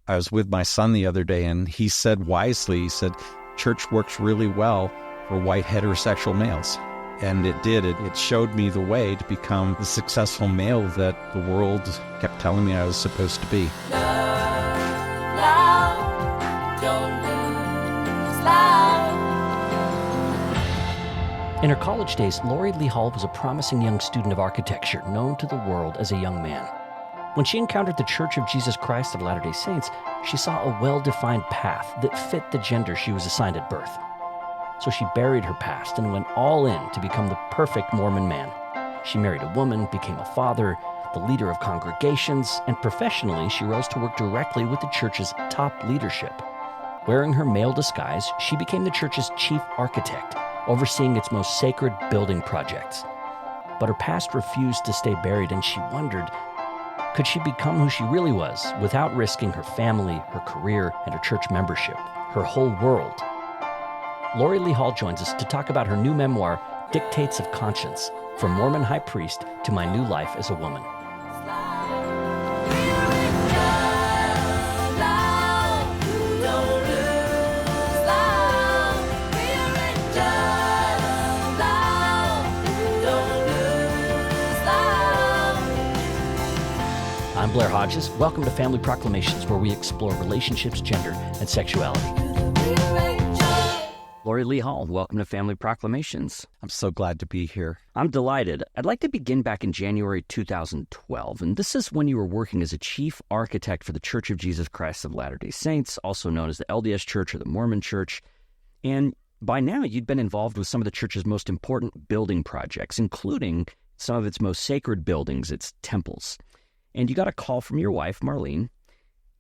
I was with my son the other day, and he said wisely, he said, church works really well for white heterosexual males. And it did. It showed me the way to become the successful male that the world kept telling me I was supposed to be. Love, love, don't lose love. In her college days, Laurie Lee Hall was a promising young student of architecture, known to the world as a young man. When she encountered the Church of Jesus Christ of Latter-day Saints, she saw a well-defined path that fit the gender she was assigned at birth. So she buried her past and went all in to become the perfect Mormon man. She married a woman, became a father, the leader of congregations, and professionally she rose to work directly with the church's top leadership. Wearing her male disguise, she became the church's chief architect, overseeing its most sacred building projects. But her past refused to stay buried, and she wondered, could she become who she really was without risking her family, her career, and her church membership, her whole world? Laurie Lee Hall joins us to talk about her new memoir, Dictates of Conscience, From Mormon High Priest to My New Life as a Woman. I'm Blair Hodges. Welcome to Family Proclamations, where we explore relationships, gender, and sexuality. Laurie Lee Hall, welcome to Family Proclamations. I'm so glad to be here. I'm delighted. I'd like to begin back in January 2012, and this is when you were working as a chief architect for the Church of Jesus Christ of Latter-day Saints, also known as the LDS Church or the Mormon Church. And by now, you'd been involved with some of the church's most important building projects, including some of its most sacred buildings, its temples. And you got a call from your wife, Marlene,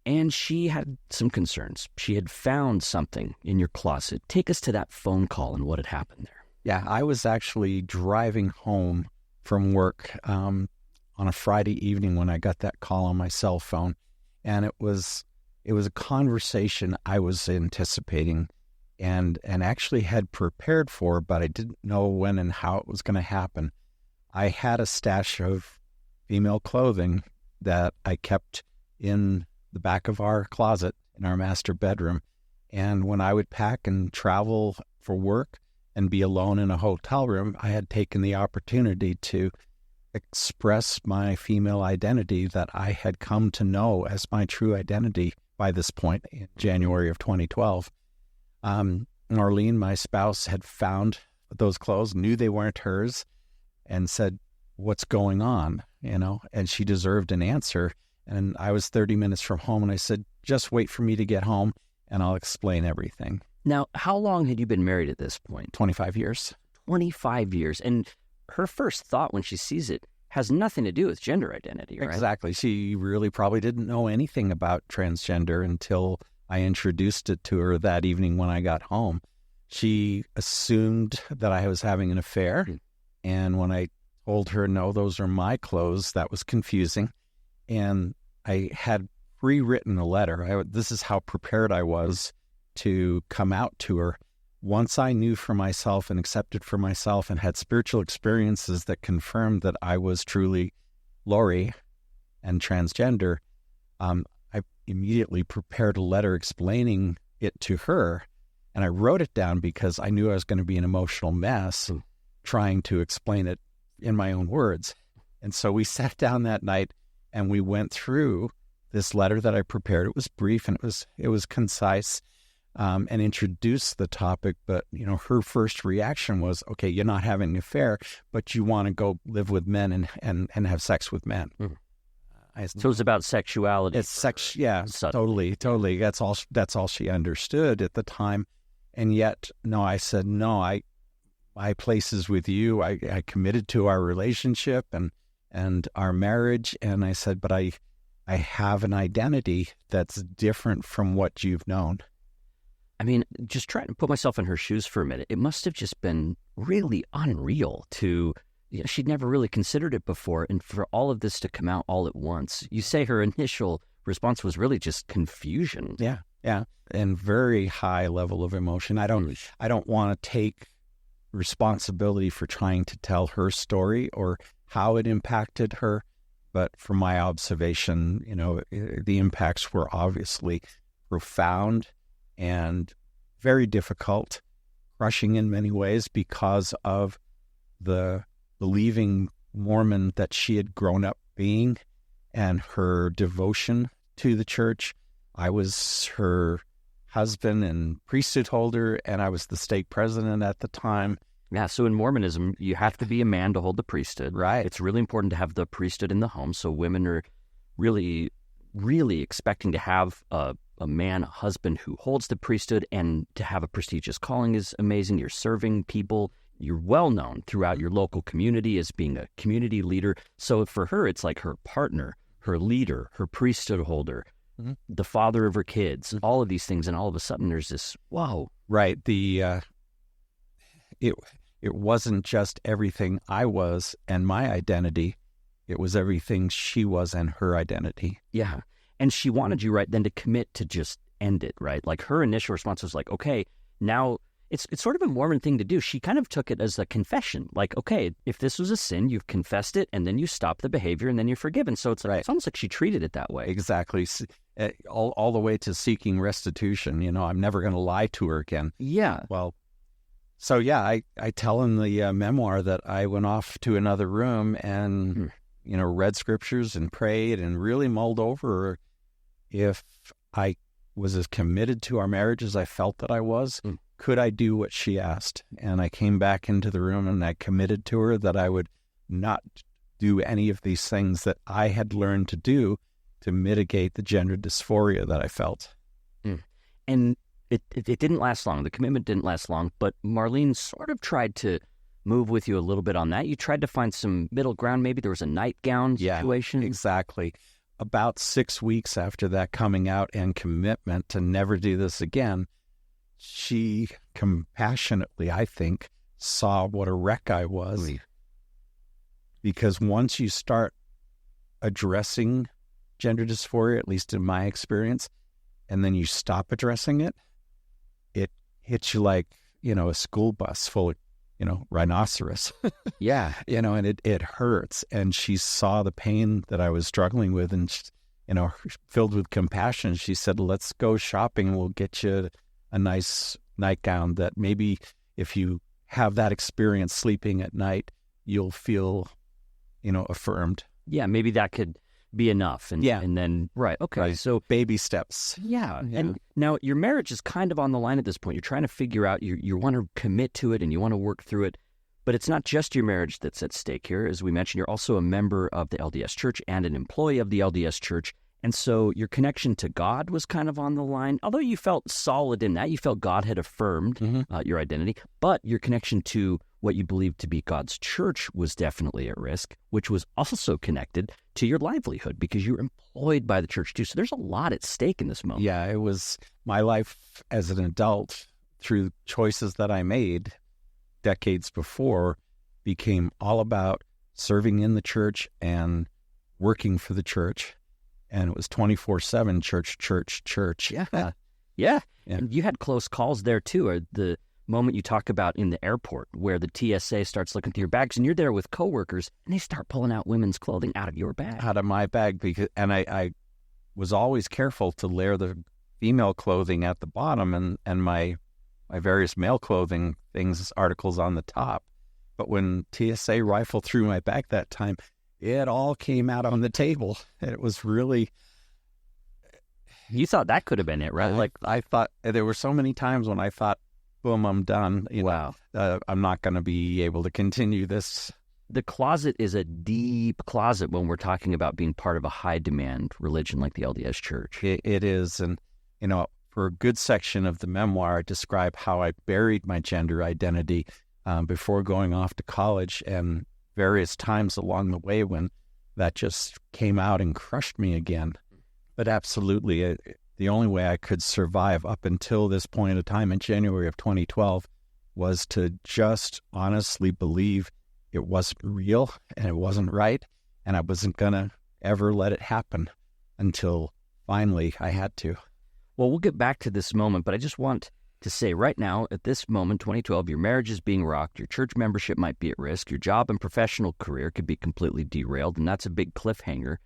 and she had some concerns. She had found something in your closet. Take us to that phone call and what had happened there. Yeah, I was actually driving home from work on a Friday evening when I got that call on my cell phone. And it was a conversation I was anticipating and actually had prepared for, but I didn't know when and how it was going to happen. I had a stash of female clothing that I kept in the back of our closet in our master bedroom. And when I would pack and travel for work and be alone in a hotel room, I had taken the opportunity to express my female identity that I had come to know as my true identity by this point in January of 2012. Marlene, my spouse, had found those clothes, knew they weren't hers, and said, "What's going on?" And she deserved an answer. And I was 30 minutes from home, and I said, "Just wait for me to get home, and I'll explain everything." Now, how long had you been married at this point? 25 years. 25 years. And her first thought when she sees it has nothing to do with gender identity, right? Exactly. She really probably didn't know anything about transgender until I introduced it to her that evening when I got home. She assumed that I was having an affair, and when I told her, "No, those are my clothes," that was confusing. And I had pre-written a letter. This is how prepared I was to come out to her. Once I knew for myself and accepted for myself and had spiritual experiences that confirmed that I was truly Laurie and transgender, I immediately prepared a letter explaining it to her. And I wrote it down because I knew I was going to be an emotional mess trying to explain it in my own words. And so we sat down that night and we went through this letter that I prepared. It was brief and it was concise, and introduced the topic. But, her first reaction was, "Okay, you're not having an affair, but you want to go live with men and have sex with men." Mm-hmm. So it's about sexuality. It's sex. Yeah, totally. That's all she understood at the time. And yet, no, I said, "No, my place is with you." I committed to our relationship and our marriage. And I said, "But I have an identity that's different from what you've known." I mean, just trying to put myself in her shoes for a minute, it must have just been really unreal to, she'd never really considered it before. And for all of this to come out all at once, you say her initial response was really just confusion. Yeah. And very high level of emotion. I don't want to take responsibility for trying to tell her story or how it impacted her, but from my observation, the impacts were obviously profound and very difficult, crushing in many ways because of the believing Mormon that she had grown up being and her devotion to the church. I was her husband and priesthood holder, and I was the stake president at the time. Yeah, so in Mormonism, you have to be a man to hold the priesthood. Right. It's really important to have the priesthood in the home, so women are really, really expecting to have a man, a husband who holds the priesthood, and to have a prestigious calling is amazing. You're serving people. You're well known throughout your local community as being a community leader. So for her, it's like her partner, her leader, her priesthood holder, the father of her kids, all of these things. And all of a sudden there's this, whoa. Right. It wasn't just everything I was and my identity. It was everything she was and her identity. Yeah. And she wanted you, right, then to commit to just end it, right? Like her initial response was like, okay, now it's sort of a Mormon thing to do. She kind of took it as a confession. Like, okay, if this was a sin, you've confessed it, and then you stop the behavior, and then you're forgiven. So it's like, It's almost like she treated it that way. Exactly. All the way to seeking restitution. I'm never going to lie to her again. Yeah. Well, so yeah, I tell in the memoir that I went off to another room and, read scriptures and prayed and really mulled over if I was as committed to our marriage as I felt that I was. Could I do what she asked? And I came back into the room and I committed to her that I would not do any of these things that I had learned to do to mitigate the gender dysphoria that I felt. And it didn't last long. The commitment didn't last long, but Marlene sort of tried to move with you a little bit on that. You tried to find some middle ground. Maybe there was a nightgown situation. Yeah, exactly. About 6 weeks after that coming out and commitment to never do this again, she compassionately, I think, saw what a wreck I was. Because once you start addressing gender dysphoria, at least in my experience, and then you stop addressing it, it hits you like, a school bus full of, rhinoceros. Yeah. And it hurts. And she saw the pain that I was struggling with and, filled with compassion. She said, let's go shopping. We'll get you a nice nightgown that maybe if you have that experience sleeping at night, you'll feel, affirmed. Yeah, maybe that could be enough. And then, right, okay. Right. So baby steps. Yeah. And now your marriage is kind of on the line at this point. You're trying to figure out, you want to commit to it and you want to work through it. But it's not just your marriage that's at stake here. As we mentioned, you're also a member of the LDS Church and an employee of the LDS Church. And so your connection to God was kind of on the line. Although you felt solid in that, you felt God had affirmed your identity, but your connection to what you believed to be God's church was definitely at risk, which was also connected to your livelihood because you were employed by the church too. So there's a lot at stake in this moment. Yeah, it was my life as an adult through choices that I made decades before became all about serving in the church and working for the church. And it was 24/7 church. Yeah. Yeah. And you had close calls there too. Or the moment you talk about in the airport where the TSA starts looking through your bags and you're there with coworkers and they start pulling out women's clothing out of your bag. Out of my bag. And I was always careful to layer the female clothing at the bottom and my various male clothing articles on the top. But when TSA rifled through my bag that time, it all came out on the table. It was really... You thought that could have been it, right? I thought there were so many times when I thought, boom, I'm done. Wow. I'm not going to be able to continue this. The closet is a deep closet when we're talking about being part of a high-demand religion like the LDS Church. It is. And, for a good section of the memoir, I describe how I buried my gender identity before going off to college and various times along the way when that just came out and crushed me again. But absolutely, the only way I could survive up until this point of time in January of 2012 was to just honestly believe it wasn't real and it wasn't right, and I wasn't going to ever let it happen until finally I had to. Well, we'll get back to this moment, but I just want to say right now, at this moment, 2012, your marriage is being rocked, your church membership might be at risk, your job and professional career could be completely derailed, and that's a big cliffhanger.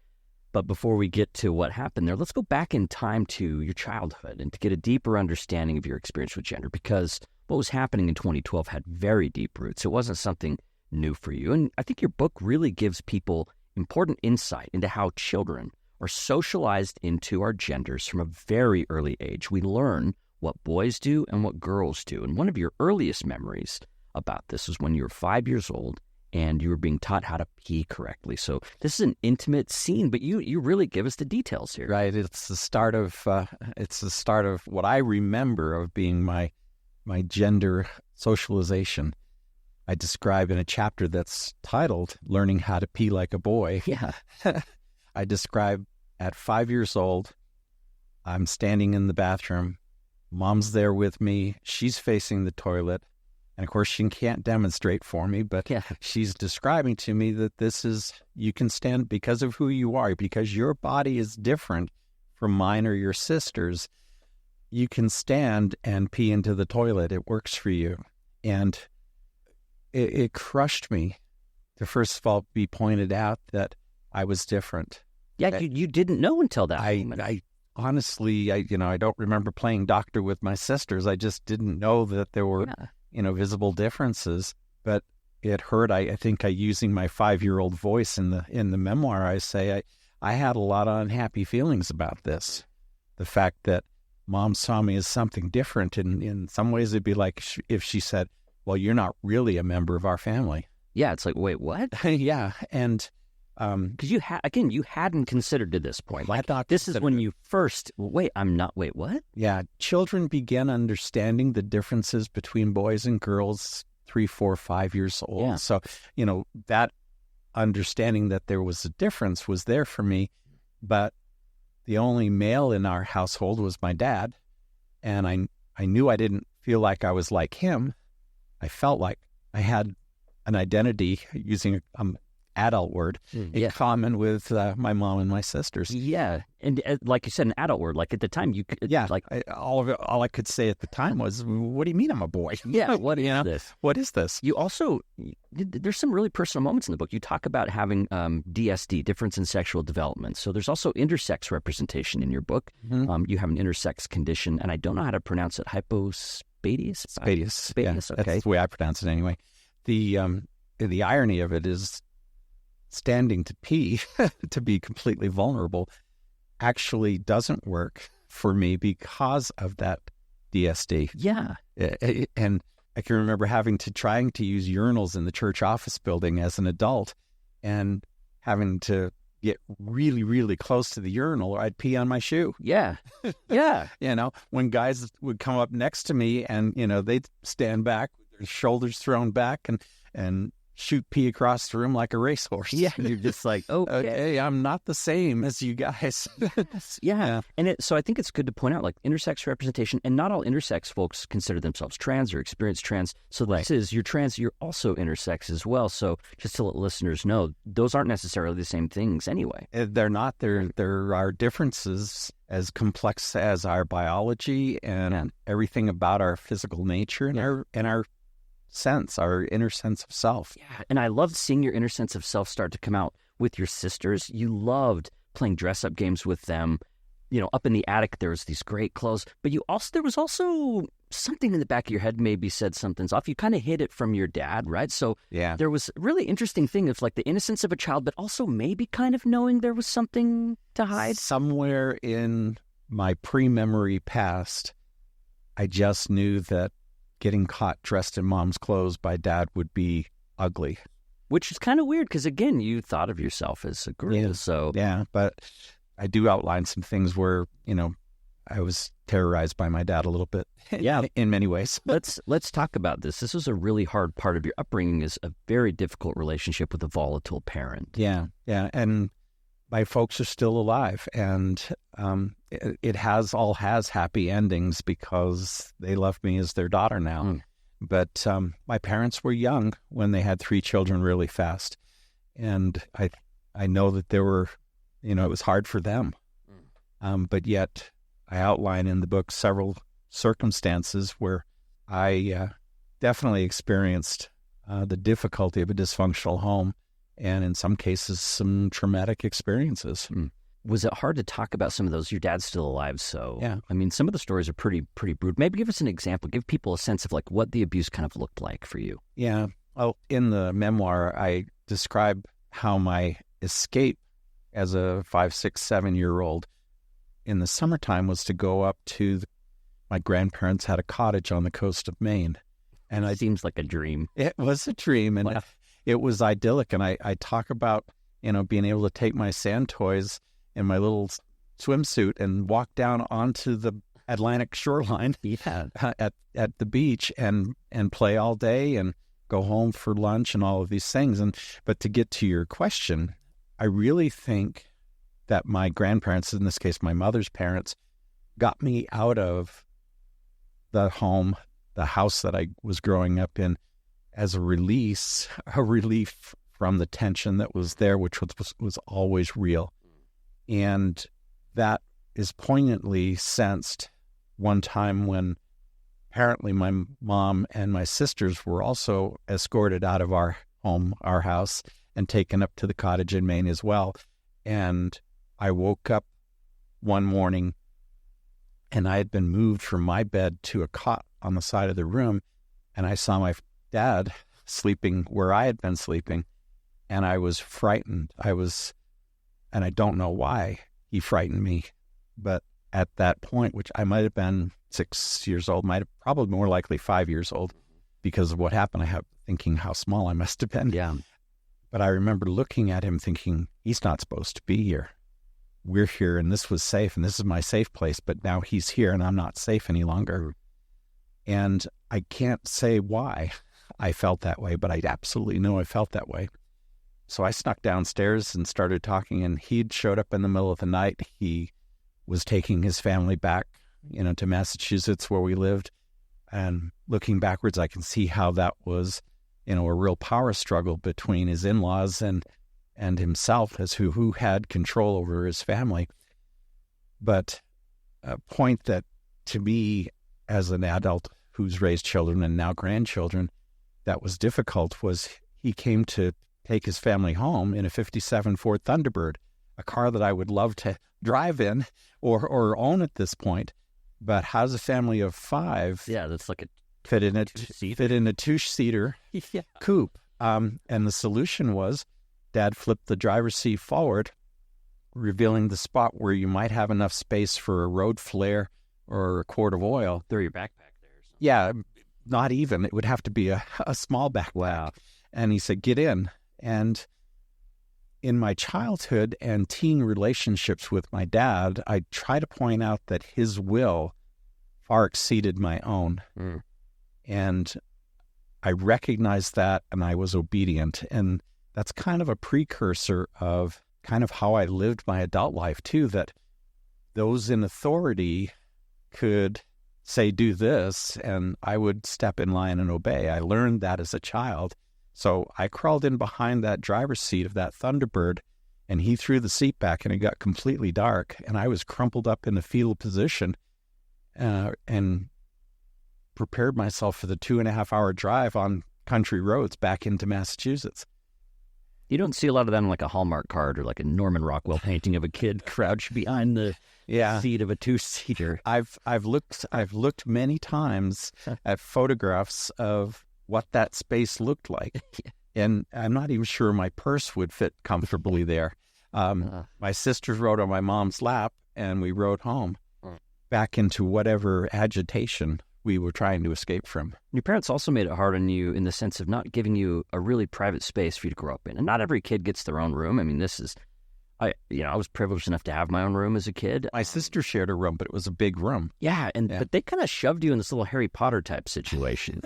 But before we get to what happened there, let's go back in time to your childhood and to get a deeper understanding of your experience with gender, because what was happening in 2012 had very deep roots. It wasn't something new for you. And I think your book really gives people important insight into how children are socialized into our genders from a very early age. We learn what boys do and what girls do. And one of your earliest memories about this was when you were 5 years old and you were being taught how to pee correctly. So this is an intimate scene, but you really give us the details here. Right. It's the start of what I remember of being my gender socialization. I describe in a chapter that's titled "Learning How to Pee Like a Boy." Yeah. I describe at 5 years old, I'm standing in the bathroom. Mom's there with me. She's facing the toilet. And of course, she can't demonstrate for me, but she's describing to me that you can stand because of who you are, because your body is different from mine or your sister's. You can stand and pee into the toilet. It works for you. And it crushed me to first of all be pointed out that I was different. Yeah, you didn't know until that moment. I honestly, I don't remember playing doctor with my sisters. I just didn't know that there were, visible differences. But it hurt. I think using my 5-year-old voice in the memoir, I say I had a lot of unhappy feelings about this. The fact that Mom saw me as something different. And in some ways, it'd be like if she said, "Well, you're not really a member of our family." Yeah, it's like, wait, what? Yeah, and because you hadn't considered to this point. Like, this is when you first. Wait, what? Yeah, children begin understanding the differences between boys and girls 3, 4, 5 years old. Yeah. So that understanding that there was a difference was there for me, but the only male in our household was my dad, and I knew I didn't feel like I was like him. I felt like I had an identity, using an adult word, in common with my mom and my sisters. Yeah, and like you said, an adult word. Like at the time, you could. Yeah, all I could say at the time was, "What do you mean I'm a boy?" Yeah, what is this? What is this? You also, there's some really personal moments in the book. You talk about having DSD, difference in sexual development. So there's also intersex representation in your book. Mm-hmm. You have an intersex condition, and I don't know how to pronounce it. Spadius. Yeah, okay. That's the way I pronounce it anyway. The irony of it is standing to pee, to be completely vulnerable, actually doesn't work for me because of that DSD. Yeah. And I can remember trying to use urinals in the church office building as an adult and having to get really, really close to the urinal or I'd pee on my shoe. Yeah. Yeah. When guys would come up next to me and, they'd stand back with their shoulders thrown back and shoot pee across the room like a racehorse. Yeah, you're just like, okay, I'm not the same as you guys. Yes, yeah. And so I think it's good to point out, like, intersex representation, and not all intersex folks consider themselves trans or experience trans. So this is, you're trans, you're also intersex as well. So just to let listeners know, those aren't necessarily the same things anyway. They're not. There are differences as complex as our biology and everything about our physical nature and our inner sense of self. Yeah, and I loved seeing your inner sense of self start to come out with your sisters. You loved playing dress-up games with them. Up in the attic, there was these great clothes, but there was also something in the back of your head maybe said something's off. You kind of hid it from your dad, right? So there was a really interesting thing of like the innocence of a child, but also maybe kind of knowing there was something to hide. Somewhere in my pre-memory past, I just knew that getting caught dressed in mom's clothes by dad would be ugly. Which is kind of weird because, again, you thought of yourself as a girl. Yeah, so but I do outline some things where, I was terrorized by my dad a little bit. Yeah. In many ways. Let's talk about this. This was a really hard part of your upbringing, is a very difficult relationship with a volatile parent. Yeah. And my folks are still alive, and it has happy endings because they love me as their daughter now. But my parents were young when they had 3 children really fast, and I know that there were, it was hard for them. But yet I outline in the book several circumstances where I definitely experienced the difficulty of a dysfunctional home, and in some cases, some traumatic experiences. Was it hard to talk about some of those? Your dad's still alive, so Yeah. I mean, some of the stories are pretty brutal. Maybe give us an example. Give people a sense of like what the abuse kind of looked like for you. Yeah. Well, in the memoir, I describe how my escape as a 5, 6, 7-year-old in the summertime was to go up to my grandparents had a cottage on the coast of Maine. And It seems like a dream. It was a dream, and Wow. it was idyllic. And I talk about, being able to take my sand toys and my little swimsuit and walk down onto the Atlantic shoreline Yeah. at the beach and play all day and go home for lunch and all of these things. But to get to your question, I really think that my grandparents, in this case my mother's parents, got me out of the house that I was growing up in, as a relief from the tension that was there, which was always real. And that is poignantly sensed one time when apparently my mom and my sisters were also escorted out of our house, and taken up to the cottage in Maine as well. And I woke up one morning and I had been moved from my bed to a cot on the side of the room, and I saw my dad sleeping where I had been sleeping, and I was frightened. And I don't know why he frightened me, but at that point, which I might have been 6 years old, probably more likely 5 years old, because of what happened, I have thinking how small I must have been. Yeah. But I remember looking at him thinking, he's not supposed to be here. We're here, and this was safe, and this is my safe place, but now he's here, and I'm not safe any longer. And I can't say why I felt that way, but I absolutely know I felt that way. So I snuck downstairs and started talking, and he'd showed up in the middle of the night. He was taking his family back, to Massachusetts where we lived. And looking backwards, I can see how that was, a real power struggle between his in-laws and himself as who had control over his family. But a point that to me, as an adult who's raised children and now grandchildren, that was difficult was he came to take his family home in a 57 Ford Thunderbird, a car that I would love to drive in or own at this point. But how does a family of 5 That's like a fit in a two-seater. two-seater Yeah. coupe? And the solution was Dad flipped the driver's seat forward, revealing the spot where you might have enough space for a road flare or a quart of oil. Throw your backpack there or something. Yeah, not even. It would have to be a small backpack. Wow. And he said, get in. And in my childhood and teen relationships with my dad, I try to point out that his will far exceeded my own. And I recognized that, and I was obedient. And that's kind of a precursor of kind of how I lived my adult life, too, that those in authority could say, do this, and I would step in line and obey. I learned that as a child. So I crawled in behind that driver's seat of that Thunderbird, and he threw the seat back, and it got completely dark, and I was crumpled up in the fetal position and prepared myself for the 2.5-hour drive on country roads back into Massachusetts. You don't see a lot of that on like a Hallmark card or like a Norman Rockwell painting of a kid crouched behind the seat of a two-seater. I've looked many times at photographs of what that space looked like, and I'm not even sure my purse would fit comfortably there. My sisters rode on my mom's lap, and we rode home back into whatever agitation we were trying to escape from. Your parents also made it hard on you in the sense of not giving you a really private space for you to grow up in. And not every kid gets their own room. I mean, I was privileged enough to have my own room as a kid. My sister shared a room, but it was a big room. Yeah, but they kind of shoved you in this little Harry Potter type situation.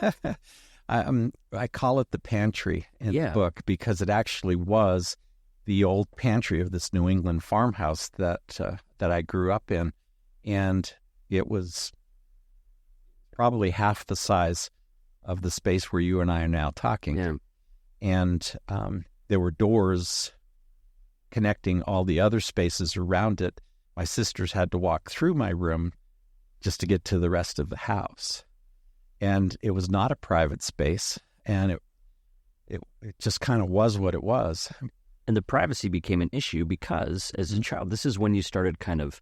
I call it the pantry in the book because it actually was the old pantry of this New England farmhouse that I grew up in. And it was probably half the size of the space where you and I are now talking. Yeah. And there were doors connecting all the other spaces around it. My sisters had to walk through my room just to get to the rest of the house. And it was not a private space, and it just kind of was what it was. And the privacy became an issue because, as a child, this is when you started kind of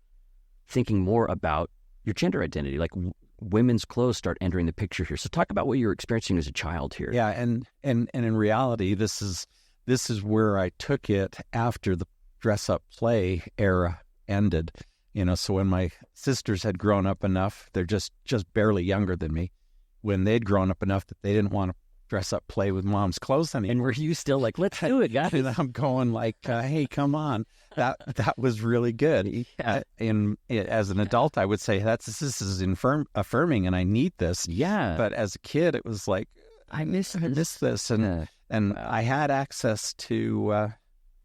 thinking more about your gender identity. Like women's clothes start entering the picture here. So talk about what you were experiencing as a child here. Yeah, and in reality, this is where I took it after the dress-up play era ended. So when my sisters had grown up enough, they're just barely younger than me, when they'd grown up enough that they didn't want to dress up play with mom's clothes anymore. And were you still like, let's do it, guys? And I'm going like, hey, come on. That was really good. Yeah. As an adult, I would say this is affirming, and I need this. Yeah. But as a kid, it was like, I miss this. And I had access to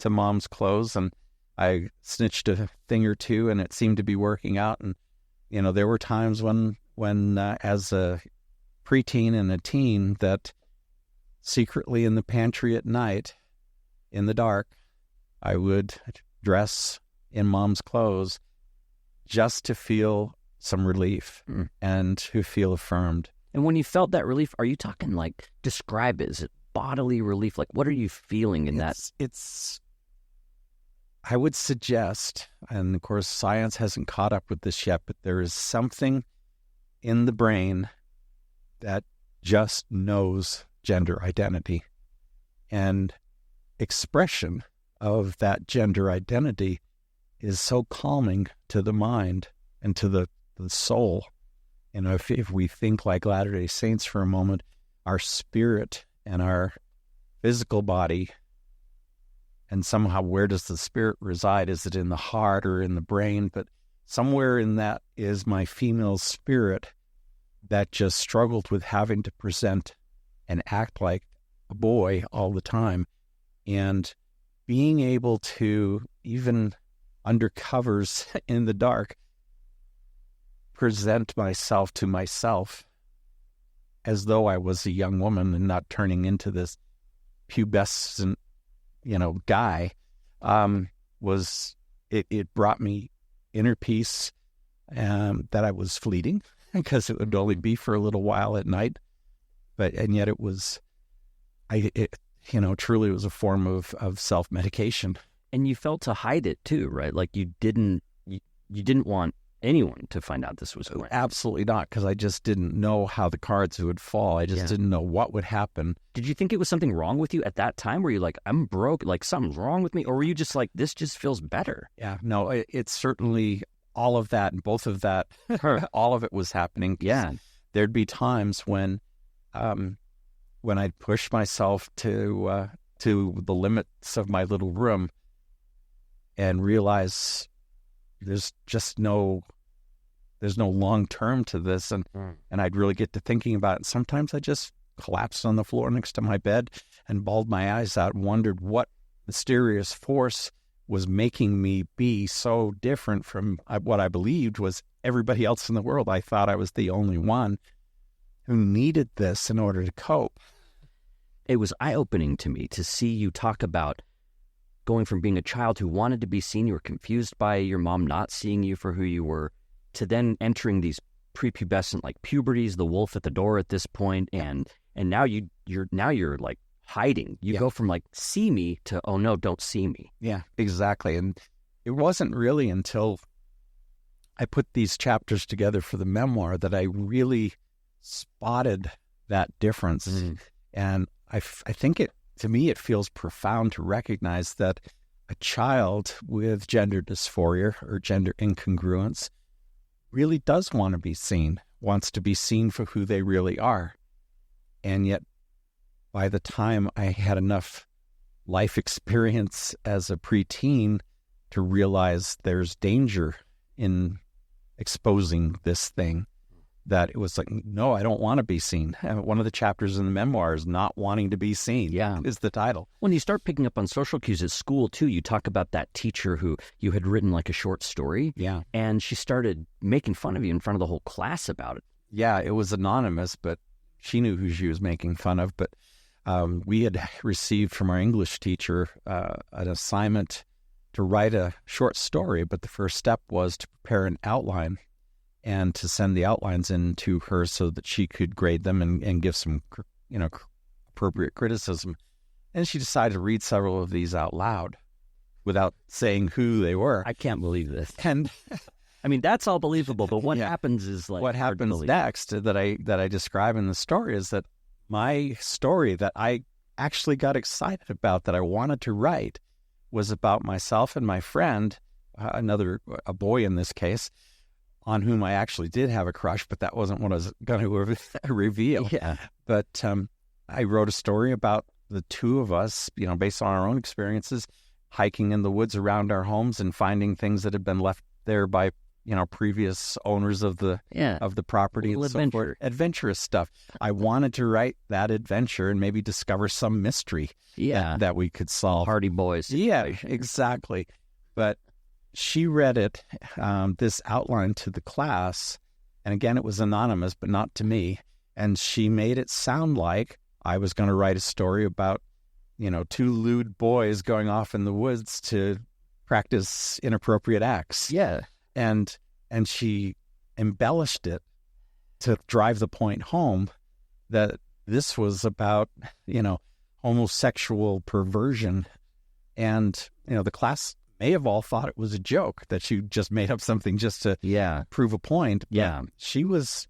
mom's clothes, and I snitched a thing or two, and it seemed to be working out. And, there were times when as a preteen and a teen, that secretly in the pantry at night, in the dark, I would dress in mom's clothes just to feel some relief and to feel affirmed. And when you felt that relief, are you talking like, describe it? Is it bodily relief? Like, what are you feeling in that? I would suggest, and of course science hasn't caught up with this yet, but there is something in the brain that just knows gender identity, and expression of that gender identity is so calming to the mind and to the soul. If we think like Latter-day Saints for a moment, our spirit and our physical body, and somehow where does the spirit reside? Is it in the heart or in the brain? But somewhere in that is my female spirit that just struggled with having to present and act like a boy all the time. And being able to, even under covers in the dark, present myself to myself as though I was a young woman and not turning into this pubescent, guy, it brought me inner peace, that I was fleeting, because it would only be for a little while at night. And yet it was, truly it was a form of self-medication. And you felt to hide it too, right? Like you didn't want anyone to find out this was going on. Absolutely not, because I just didn't know how the cards would fall. I just didn't know what would happen. Did you think it was something wrong with you at that time? Were you like, I'm broke, like something's wrong with me? Or were you just like, this just feels better? Yeah, no, it's certainly all of that, and both of that, all of it was happening. Yeah. There'd be times when I'd push myself to the limits of my little room and realize there's no long term to this, and I'd really get to thinking about it. Sometimes I just collapsed on the floor next to my bed and bawled my eyes out and wondered what mysterious force was making me be so different from what I believed was everybody else in the world. I thought I was the only one who needed this in order to cope. It was eye-opening to me to see you talk about going from being a child who wanted to be seen, you were confused by your mom not seeing you for who you were, to then entering these prepubescent like puberties, the wolf at the door at this point, and now you're like hiding. You go from like see me to oh no, don't see me. Yeah, exactly. And it wasn't really until I put these chapters together for the memoir that I really spotted that difference. And I think to me, it feels profound to recognize that a child with gender dysphoria or gender incongruence really does want to be seen, wants to be seen for who they really are. And yet, by the time I had enough life experience as a preteen to realize there's danger in exposing this thing, that it was like, no, I don't want to be seen. And one of the chapters in the memoir is Not Wanting to Be Seen, is the title. When you start picking up on social cues at school, too, you talk about that teacher who you had written like a short story. Yeah. And she started making fun of you in front of the whole class about it. Yeah, it was anonymous, but she knew who she was making fun of. But we had received from our English teacher an assignment to write a short story, but the first step was to prepare an outline. and to send the outlines in to her so that she could grade them and give some, appropriate criticism. And she decided to read several of these out loud without saying who they were. I can't believe this. And I mean, that's all believable, but what happens is like what happens next that I describe in the story is that my story that I actually got excited about, that I wanted to write, was about myself and my friend, a boy in this case, on whom I actually did have a crush, but that wasn't what I was going to reveal. Yeah. But I wrote a story about the two of us, based on our own experiences, hiking in the woods around our homes and finding things that had been left there by previous owners of the property and so forth. Adventurous stuff. I wanted to write that adventure and maybe discover some mystery that we could solve. Hardy Boys. Yeah, exactly. But she read it, this outline to the class, and again, it was anonymous, but not to me. And she made it sound like I was going to write a story about, two lewd boys going off in the woods to practice inappropriate acts. Yeah. And she embellished it to drive the point home that this was about, homosexual perversion. And, the class may have all thought it was a joke, that she just made up something just to prove a point. Yeah. She was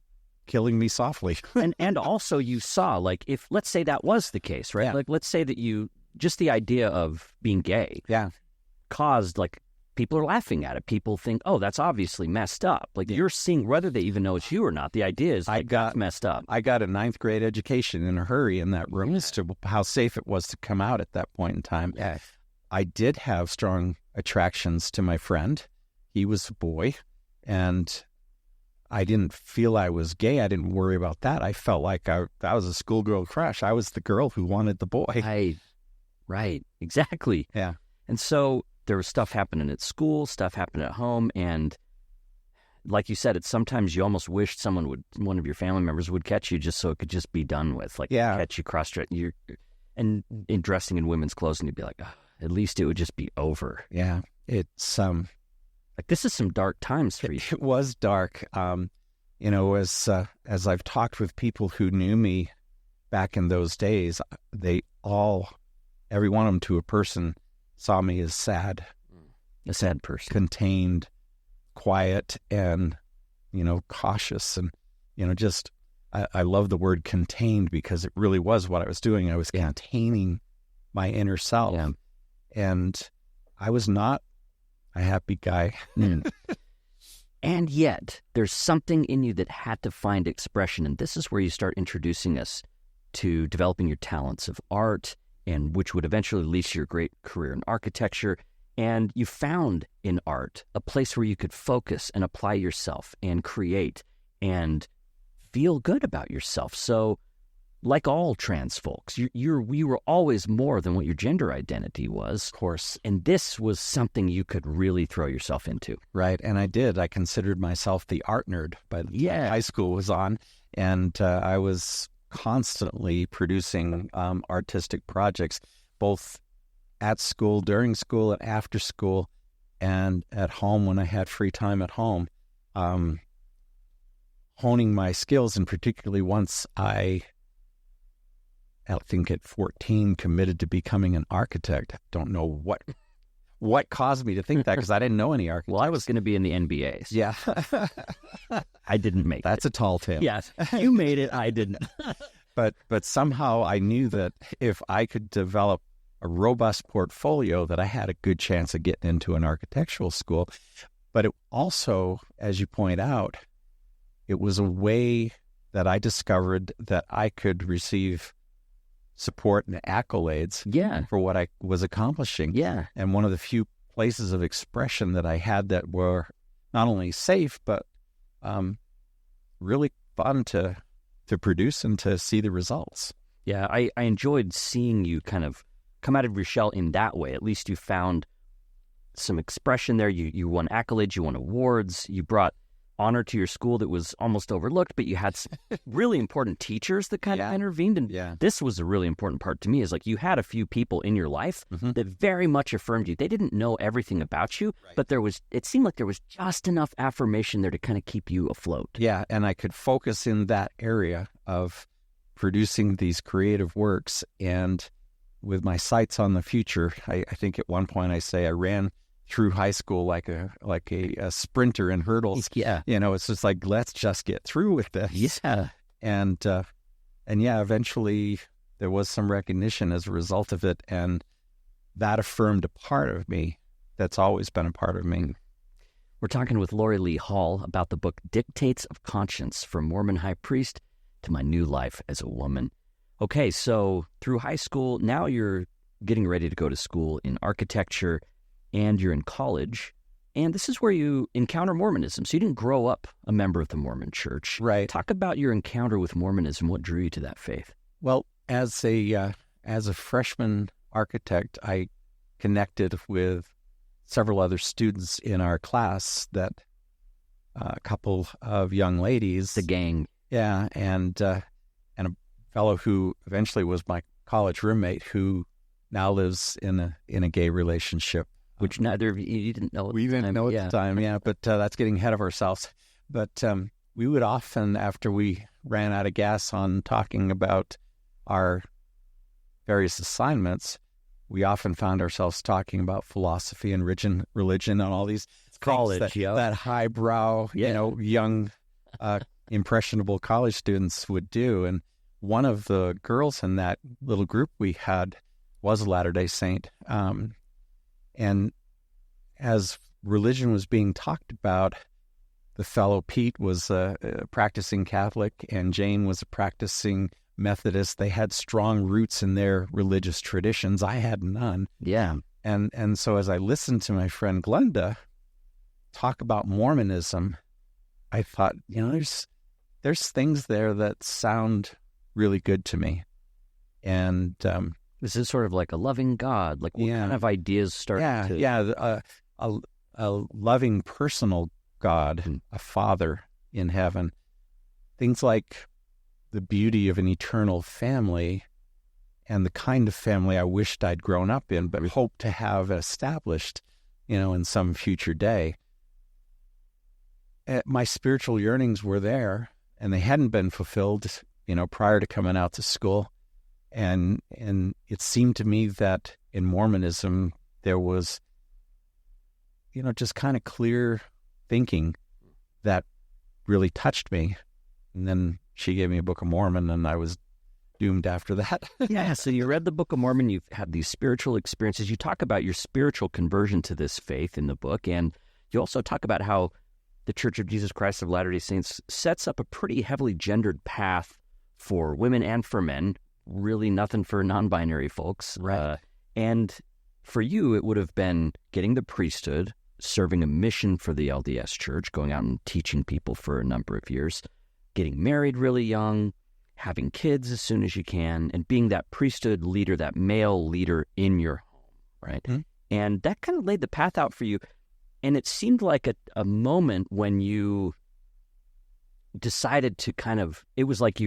killing me softly. and also you saw, like, if, let's say that was the case, right? Yeah. Like, let's say that just the idea of being gay caused, like, people are laughing at it. People think, oh, that's obviously messed up. Like, you're seeing, whether they even know it's you or not, the idea is, like, that's messed up. I got a 9th grade education in a hurry in that room as to how safe it was to come out at that point in time. Yeah. I did have strong attractions to my friend. He was a boy, and I didn't feel I was gay. I didn't worry about that. I felt like that was a schoolgirl crush. I was the girl who wanted the boy. Right. Exactly. Yeah. And so there was stuff happening at school, stuff happening at home, and like you said, sometimes you almost wished one of your family members would catch you just so it could just be done with. Like, catch you cross-dressing, and dressing in women's clothes, and you'd be like, oh, at least it would just be over. Yeah. It's like, this is some dark times for you. It was dark. As I've talked with people who knew me back in those days, every one of them to a person, saw me as sad. A sad person. Contained, quiet, and, cautious. And, I love the word contained, because it really was what I was doing. I was containing my inner self. Yeah. And I was not a happy guy. And yet, there's something in you that had to find expression. And this is where you start introducing us to developing your talents of art, and which would eventually lead to your great career in architecture. And you found in art a place where you could focus and apply yourself and create and feel good about yourself. So, like all trans folks, we were always more than what your gender identity was. Of course. And this was something you could really throw yourself into. Right. And I did. I considered myself the art nerd by the time high school was on. And I was constantly producing artistic projects, both at school, during school, and after school, and at home when I had free time at home, honing my skills. And particularly once I think at 14, committed to becoming an architect. I don't know what caused me to think that, because I didn't know any architects. Well, I was going to be in the NBA. Yeah. I didn't make That's a tall tale. Yes. You made it. I didn't. But somehow I knew that if I could develop a robust portfolio, that I had a good chance of getting into an architectural school. But it also, as you point out, it was a way that I discovered that I could receive support and accolades for what I was accomplishing. Yeah. And one of the few places of expression that I had that were not only safe, but really fun to produce and to see the results. Yeah, I enjoyed seeing you kind of come out of your shell in that way. At least you found some expression there. You won accolades, you won awards, you brought honor to your school that was almost overlooked, but you had some really important teachers that kind of intervened. And this was a really important part to me, is like you had a few people in your life that very much affirmed you. They didn't know everything about you, but it seemed like there was just enough affirmation there to kind of keep you afloat. Yeah, and I could focus in that area of producing these creative works, and with my sights on the future. I think at one point I ran through high school like a sprinter in hurdles. Yeah. It's just like, let's just get through with this. Yeah. And eventually there was some recognition as a result of it, and that affirmed a part of me that's always been a part of me. We're talking with Laurie Lee Hall about the book Dictates of Conscience, From Mormon High Priest to My New Life as a Woman. Okay, so through high school, now you're getting ready to go to school in architecture, and you're in college, and this is where you encounter Mormonism. So you didn't grow up a member of the Mormon Church. Right. Talk about your encounter with Mormonism. What drew you to that faith? Well, as a freshman architect, I connected with several other students in our class, that a couple of young ladies. The gang. Yeah, and a fellow who eventually was my college roommate, who now lives in a gay relationship. Which neither of you didn't know at the time. We didn't know at the time, yeah, but that's getting ahead of ourselves. But we would often, after we ran out of gas on talking about our various assignments, we often found ourselves talking about philosophy and religion and all these college, that highbrow, young, impressionable college students would do. And one of the girls in that little group we had was a Latter-day Saint. And as religion was being talked about, the fellow Pete was a practicing Catholic, and Jane was a practicing Methodist. They had strong roots in their religious traditions. I had none. Yeah. And so as I listened to my friend Glenda talk about Mormonism, I thought, there's things there that sound really good to me. And this is sort of like a loving God. Like, what kind of ideas start to... Yeah, a loving personal God, a Father in heaven. Things like the beauty of an eternal family and the kind of family I wished I'd grown up in, but hoped to have established, in some future day. My spiritual yearnings were there, and they hadn't been fulfilled, prior to coming out to school. And it seemed to me that in Mormonism, there was, just kind of clear thinking that really touched me. And then she gave me a Book of Mormon, and I was doomed after that. Yeah, so you read the Book of Mormon, you've had these spiritual experiences. You talk about your spiritual conversion to this faith in the book, and you also talk about how the Church of Jesus Christ of Latter-day Saints sets up a pretty heavily gendered path for women and for men. Really nothing for non-binary folks. Right. And for you, it would have been getting the priesthood, serving a mission for the LDS Church, going out and teaching people for a number of years, getting married really young, having kids as soon as you can, and being that priesthood leader, that male leader in your home, right? Mm-hmm. And that kind of laid the path out for you. And it seemed like a moment when you decided to it was like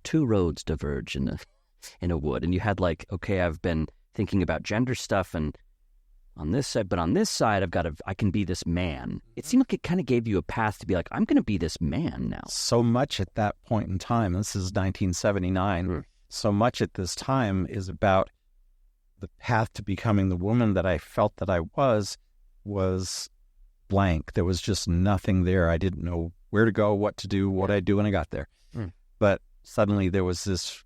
two roads diverge in a wood, and you had like, okay, I've been thinking about gender stuff, and on this side, but on this side, I can be this man. It seemed like it kind of gave you a path to be like, I'm going to be this man now. So much at that point in time, this is 1979, so much at this time is about the path to becoming the woman that I felt that I was blank. There was just nothing there. I didn't know where to go, what to do, what I'd do when I got there. But suddenly there was this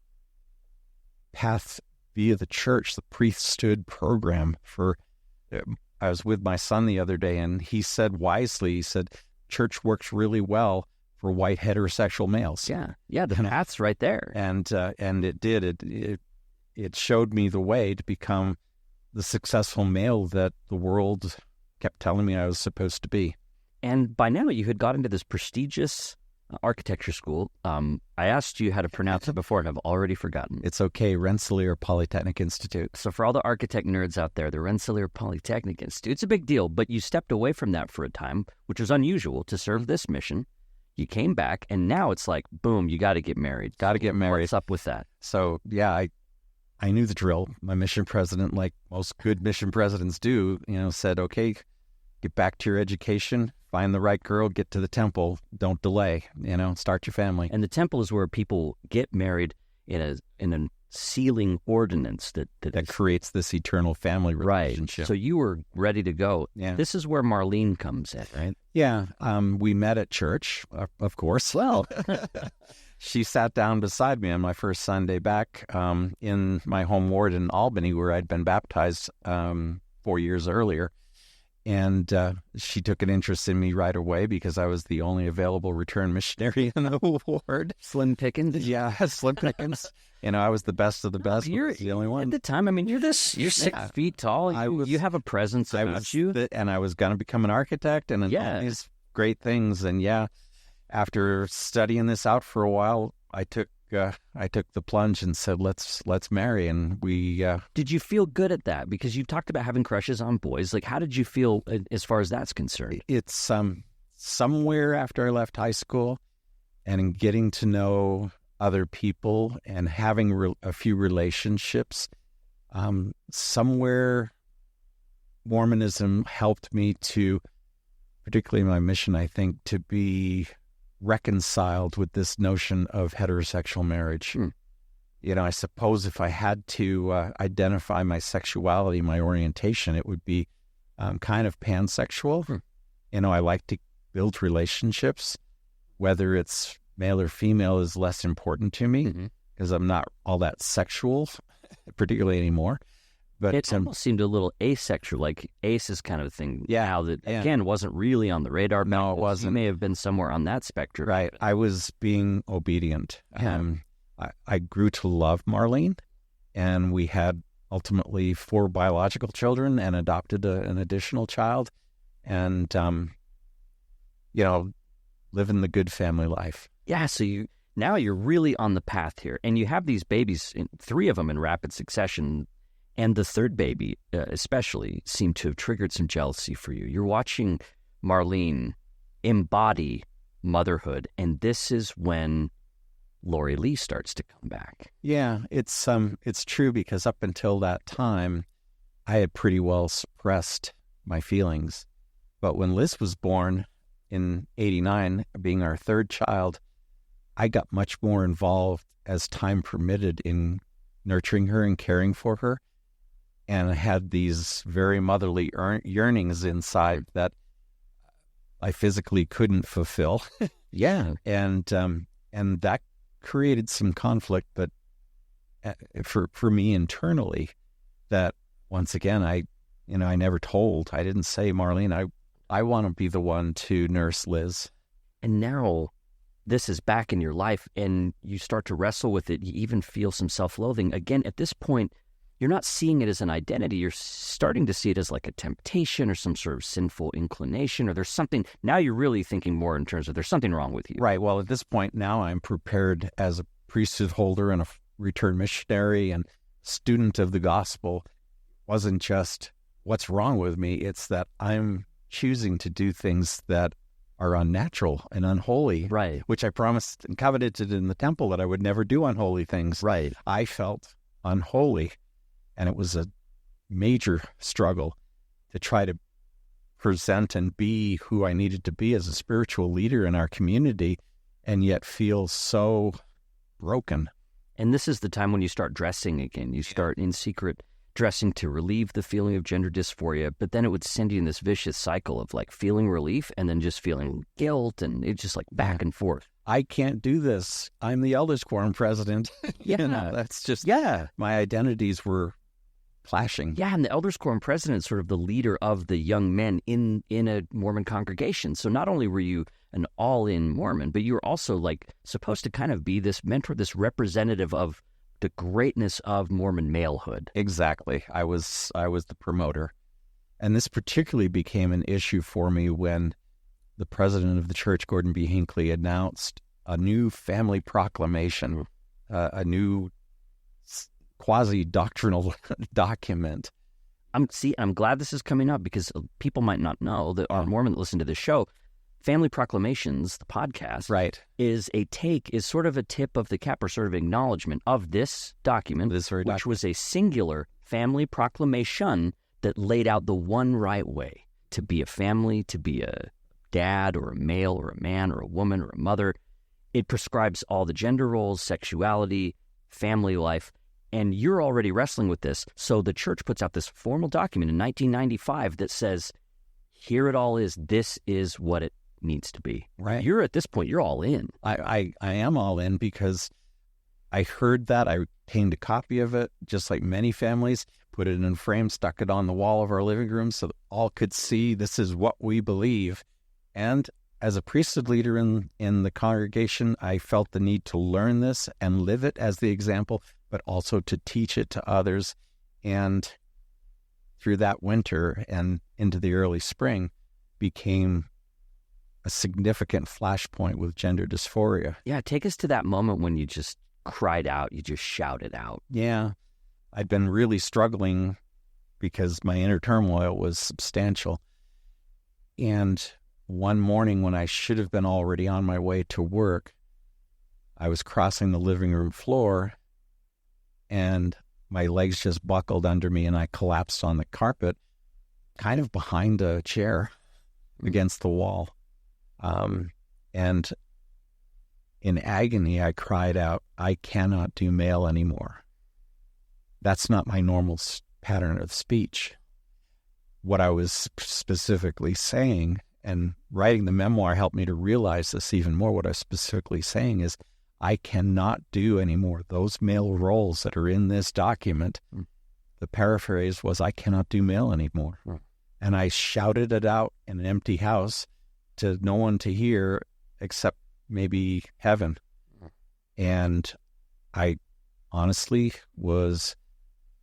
path via the church, the priesthood program for... I was with my son the other day, and he said wisely, church works really well for white heterosexual males. Yeah, the path's right there. And it did. It showed me the way to become the successful male that the world kept telling me I was supposed to be. And by now you had got into this prestigious architecture school. I asked you how to pronounce it before, and I've already forgotten. It's okay, Rensselaer Polytechnic Institute. So for all the architect nerds out there, the Rensselaer Polytechnic Institute, it's a big deal, but you stepped away from that for a time, which was unusual to serve this mission. You came back, and now it's like, boom, you got to get married. Got to get married. What's up with that? So, yeah, I knew the drill. My mission president, like most good mission presidents do, said, okay, get back to your education, find the right girl, get to the temple, don't delay, start your family. And the temple is where people get married in a sealing ordinance that creates this eternal family relationship. Right. So you were ready to go. Yeah. This is where Marlene comes in, right? Yeah. We met at church, of course. Well, she sat down beside me on my first Sunday back in my home ward in Albany, where I'd been baptized 4 years earlier. And she took an interest in me right away because I was the only available return missionary in the ward. Slim pickings. Yeah, slim pickings. I was the best of the best. You're the only one at the time. I mean, you're 6 feet tall. You have a presence about you. And I was going to become an architect and all these great things. And after studying this out for a while, I took the plunge and said, let's marry. And we... Did you feel good at that? Because you talked about having crushes on boys. Like, how did you feel as far as that's concerned? It's somewhere after I left high school and in getting to know other people and having a few relationships, somewhere Mormonism helped me to, particularly my mission, I think, to be reconciled with this notion of heterosexual marriage. I suppose if I had to identify my sexuality, my orientation, it would be kind of pansexual. I like to build relationships, whether it's male or female is less important to me because I'm not all that sexual, particularly anymore. But it almost seemed a little asexual, like ace is kind of a thing now that, again, wasn't really on the radar. No, it wasn't. You may have been somewhere on that spectrum. Right. I was being obedient. Yeah. I grew to love Marlene, and we had ultimately 4 biological children and adopted an additional child and, living the good family life. Yeah, so now you're really on the path here, and you have these babies, 3 of them in rapid succession. And the third baby, especially, seemed to have triggered some jealousy for you. You're watching Marlene embody motherhood, and this is when Laurie Lee starts to come back. Yeah, it's true because up until that time, I had pretty well suppressed my feelings. But when Liz was born in '89, being our third child, I got much more involved as time permitted in nurturing her and caring for her. And I had these very motherly yearnings inside that I physically couldn't fulfill. Yeah. And that created some conflict, but for me internally, that once again, I never told. I didn't say, Marlene, I want to be the one to nurse Liz. And now this is back in your life and you start to wrestle with it. You even feel some self-loathing. Again, at this point, you're not seeing it as an identity. You're starting to see it as like a temptation or some sort of sinful inclination, or there's something. Now you're really thinking more in terms of there's something wrong with you. Right. Well, at this point now I'm prepared as a priesthood holder and a returned missionary and student of the gospel. It wasn't just what's wrong with me. It's that I'm choosing to do things that are unnatural and unholy. Right. Which I promised and covenanted in the temple that I would never do unholy things. Right. I felt unholy. And it was a major struggle to try to present and be who I needed to be as a spiritual leader in our community, and yet feel so broken. And this is the time when you start dressing again. You start in secret dressing to relieve the feeling of gender dysphoria, but then it would send you in this vicious cycle of like feeling relief and then just feeling guilt, and it's just like back and forth. I can't do this. I'm the elders quorum president. That's just, my identities were clashing. Yeah, and the elders quorum president is sort of the leader of the young men in a Mormon congregation. So not only were you an all-in Mormon, but you were also like supposed to kind of be this mentor, this representative of the greatness of Mormon malehood. Exactly. I was the promoter. And this particularly became an issue for me when the president of the church, Gordon B. Hinckley, announced a new family proclamation, a new quasi-doctrinal document. I'm glad this is coming up because people might not know that are Mormon that listen to this show. Family Proclamations, the podcast, Right. is sort of a tip of the cap or sort of acknowledgement of this document, which was a singular family proclamation that laid out the one right way to be a family, to be a dad or a male or a man or a woman or a mother. It prescribes all the gender roles, sexuality, family life, and you're already wrestling with this. So the church puts out this formal document in 1995 that says, here it all is. This is what it needs to be. Right. You're at this point, you're all in. I am all in because I heard that. I obtained a copy of it, just like many families, put it in a frame, stuck it on the wall of our living room so that all could see this is what we believe. And as a priesthood leader in the congregation, I felt the need to learn this and live it as the example, but also to teach it to others. And through that winter and into the early spring became a significant flashpoint with gender dysphoria. Yeah, take us to that moment when you just cried out, you just shouted out. Yeah, I'd been really struggling because my inner turmoil was substantial. And one morning when I should have been already on my way to work, I was crossing the living room floor and my legs just buckled under me and I collapsed on the carpet, kind of behind a chair against the wall. And in agony, I cried out, I cannot do male anymore. That's not my normal pattern of speech. What I was specifically saying, and writing the memoir helped me to realize this even more, what I was specifically saying is, I cannot do anymore those male roles that are in this document. The paraphrase was, I cannot do male anymore. And I shouted it out in an empty house to no one to hear except maybe heaven. And I honestly was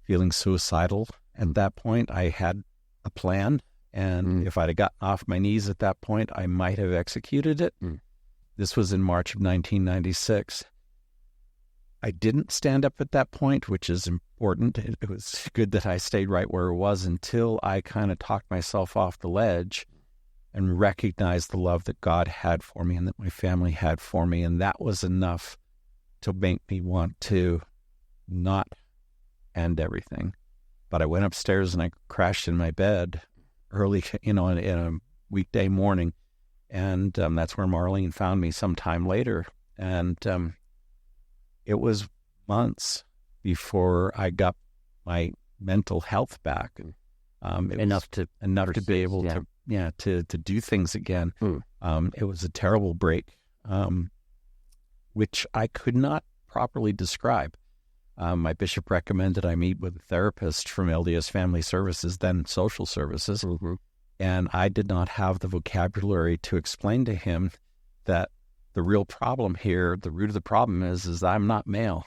feeling suicidal at that point. I had a plan, and if I'd have gotten off my knees at that point, I might have executed it. This was in March of 1996. I didn't stand up at that point, which is important. It was good that I stayed right where I was until I kind of talked myself off the ledge and recognized the love that God had for me and that my family had for me. And that was enough to make me want to not end everything. But I went upstairs and I crashed in my bed early, in a weekday morning. And that's where Marlene found me sometime later. And it was months before I got my mental health back. Enough to be able to do things again. It was a terrible break, which I could not properly describe. My bishop recommended I meet with a therapist from LDS Family Services, then Social Services, and I did not have the vocabulary to explain to him that the real problem here, the root of the problem is I'm not male.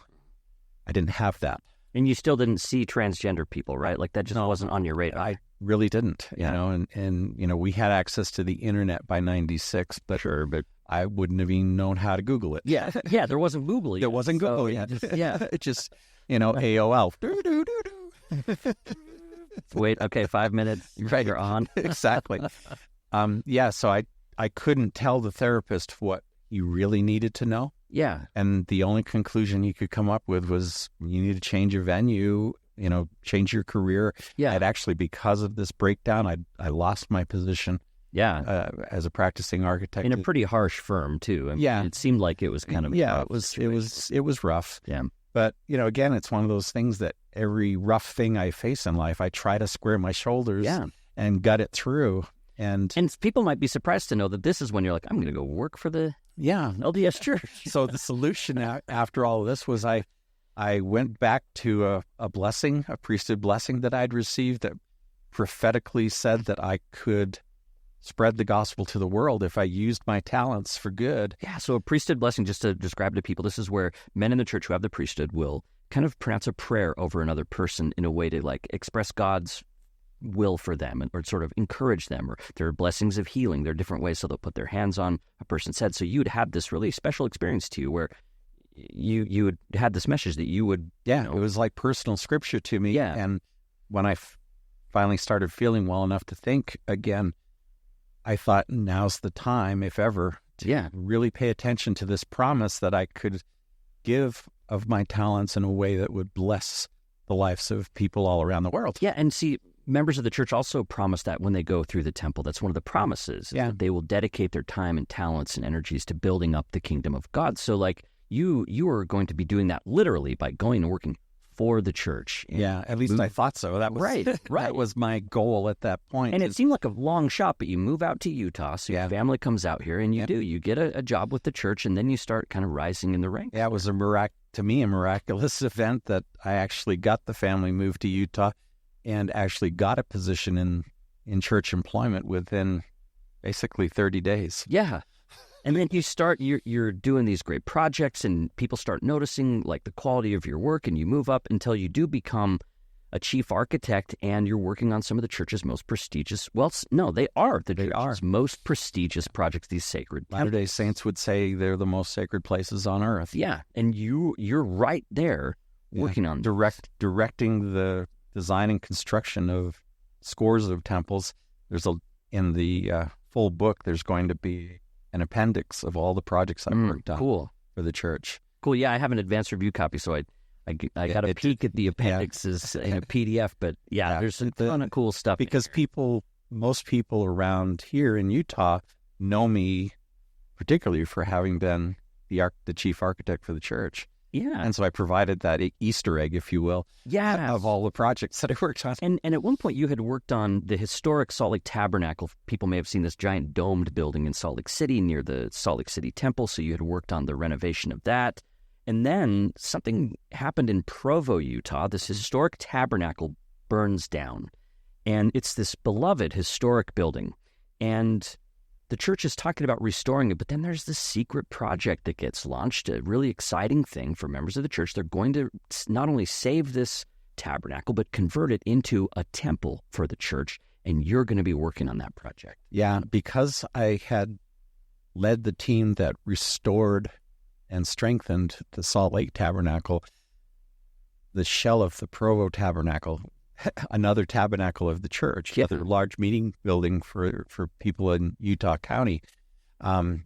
I didn't have that. And you still didn't see transgender people, right? Like that just wasn't on your radar. I really didn't, you know, and we had access to the internet by 96, but I wouldn't have even known how to Google it. Yeah, there wasn't Google yet. There wasn't Google yet. It just, AOL. Wait, okay, 5 minutes. Right. You're on. Exactly. So I couldn't tell the therapist what he really needed to know. Yeah. And the only conclusion he could come up with was you need to change your venue, change your career. Yeah. I'd actually, because of this breakdown, I lost my position. Yeah. As a practicing architect. In a pretty harsh firm too. I mean, it seemed like it was kind of it was rough. Yeah. But, again, it's one of those things that every rough thing I face in life, I try to square my shoulders and gut it through. And people might be surprised to know that this is when you're like, I'm going to go work for the LDS Church. So the solution after all of this was I went back to a blessing, a priesthood blessing that I'd received that prophetically said that I could spread the gospel to the world if I used my talents for good. Yeah, so a priesthood blessing, just to describe to people, this is where men in the church who have the priesthood will kind of pronounce a prayer over another person in a way to like express God's will for them, or sort of encourage them, or there are blessings of healing. There are different ways, so they'll put their hands on a person's head. So you'd have this really special experience to you where you had this message that you would... Yeah, it was like personal scripture to me. Yeah. And when I finally started feeling well enough to think again, I thought now's the time, if ever, to really pay attention to this promise that I could give of my talents in a way that would bless the lives of people all around the world. Yeah, and see, members of the church also promise that when they go through the temple. That's one of the promises. Yeah. That they will dedicate their time and talents and energies to building up the kingdom of God. So, like, you are going to be doing that literally by going and working for the church. Yeah, at least I thought so. That was right. That was my goal at that point. And it seemed like a long shot, but you move out to Utah, so your family comes out here, and you get a job with the church, and then you start kind of rising in the ranks. Yeah, it was a miraculous event that I actually got the family moved to Utah and actually got a position in church employment within basically 30 days. Yeah. And then you're doing these great projects, and people start noticing like the quality of your work, and you move up until you do become a chief architect, and you're working on some of the church's most prestigious. Well, no, they are the church's most prestigious projects. These sacred Latter-day Saints would say they're the most sacred places on earth. Yeah, and you're right there working on directing the design and construction of scores of temples. In the full book, there's going to be an appendix of all the projects I've worked on for the church. Cool. Yeah, I have an advanced review copy, so I got a peek at the appendixes in a PDF. But there's a ton of cool stuff. Because most people around here in Utah know me particularly for having been the chief architect for the church. Yeah. And so I provided that Easter egg, if you will, of all the projects that I worked on. And at one point you had worked on the historic Salt Lake Tabernacle. People may have seen this giant domed building in Salt Lake City near the Salt Lake City Temple. So you had worked on the renovation of that. And then something happened in Provo, Utah. This historic tabernacle burns down. And it's this beloved historic building. And the church is talking about restoring it, but then there's this secret project that gets launched, a really exciting thing for members of the church. They're going to not only save this tabernacle, but convert it into a temple for the church, and you're going to be working on that project. Yeah, because I had led the team that restored and strengthened the Salt Lake Tabernacle, the shell of the Provo Tabernacle, another tabernacle of the church, another large meeting building for people in Utah County. The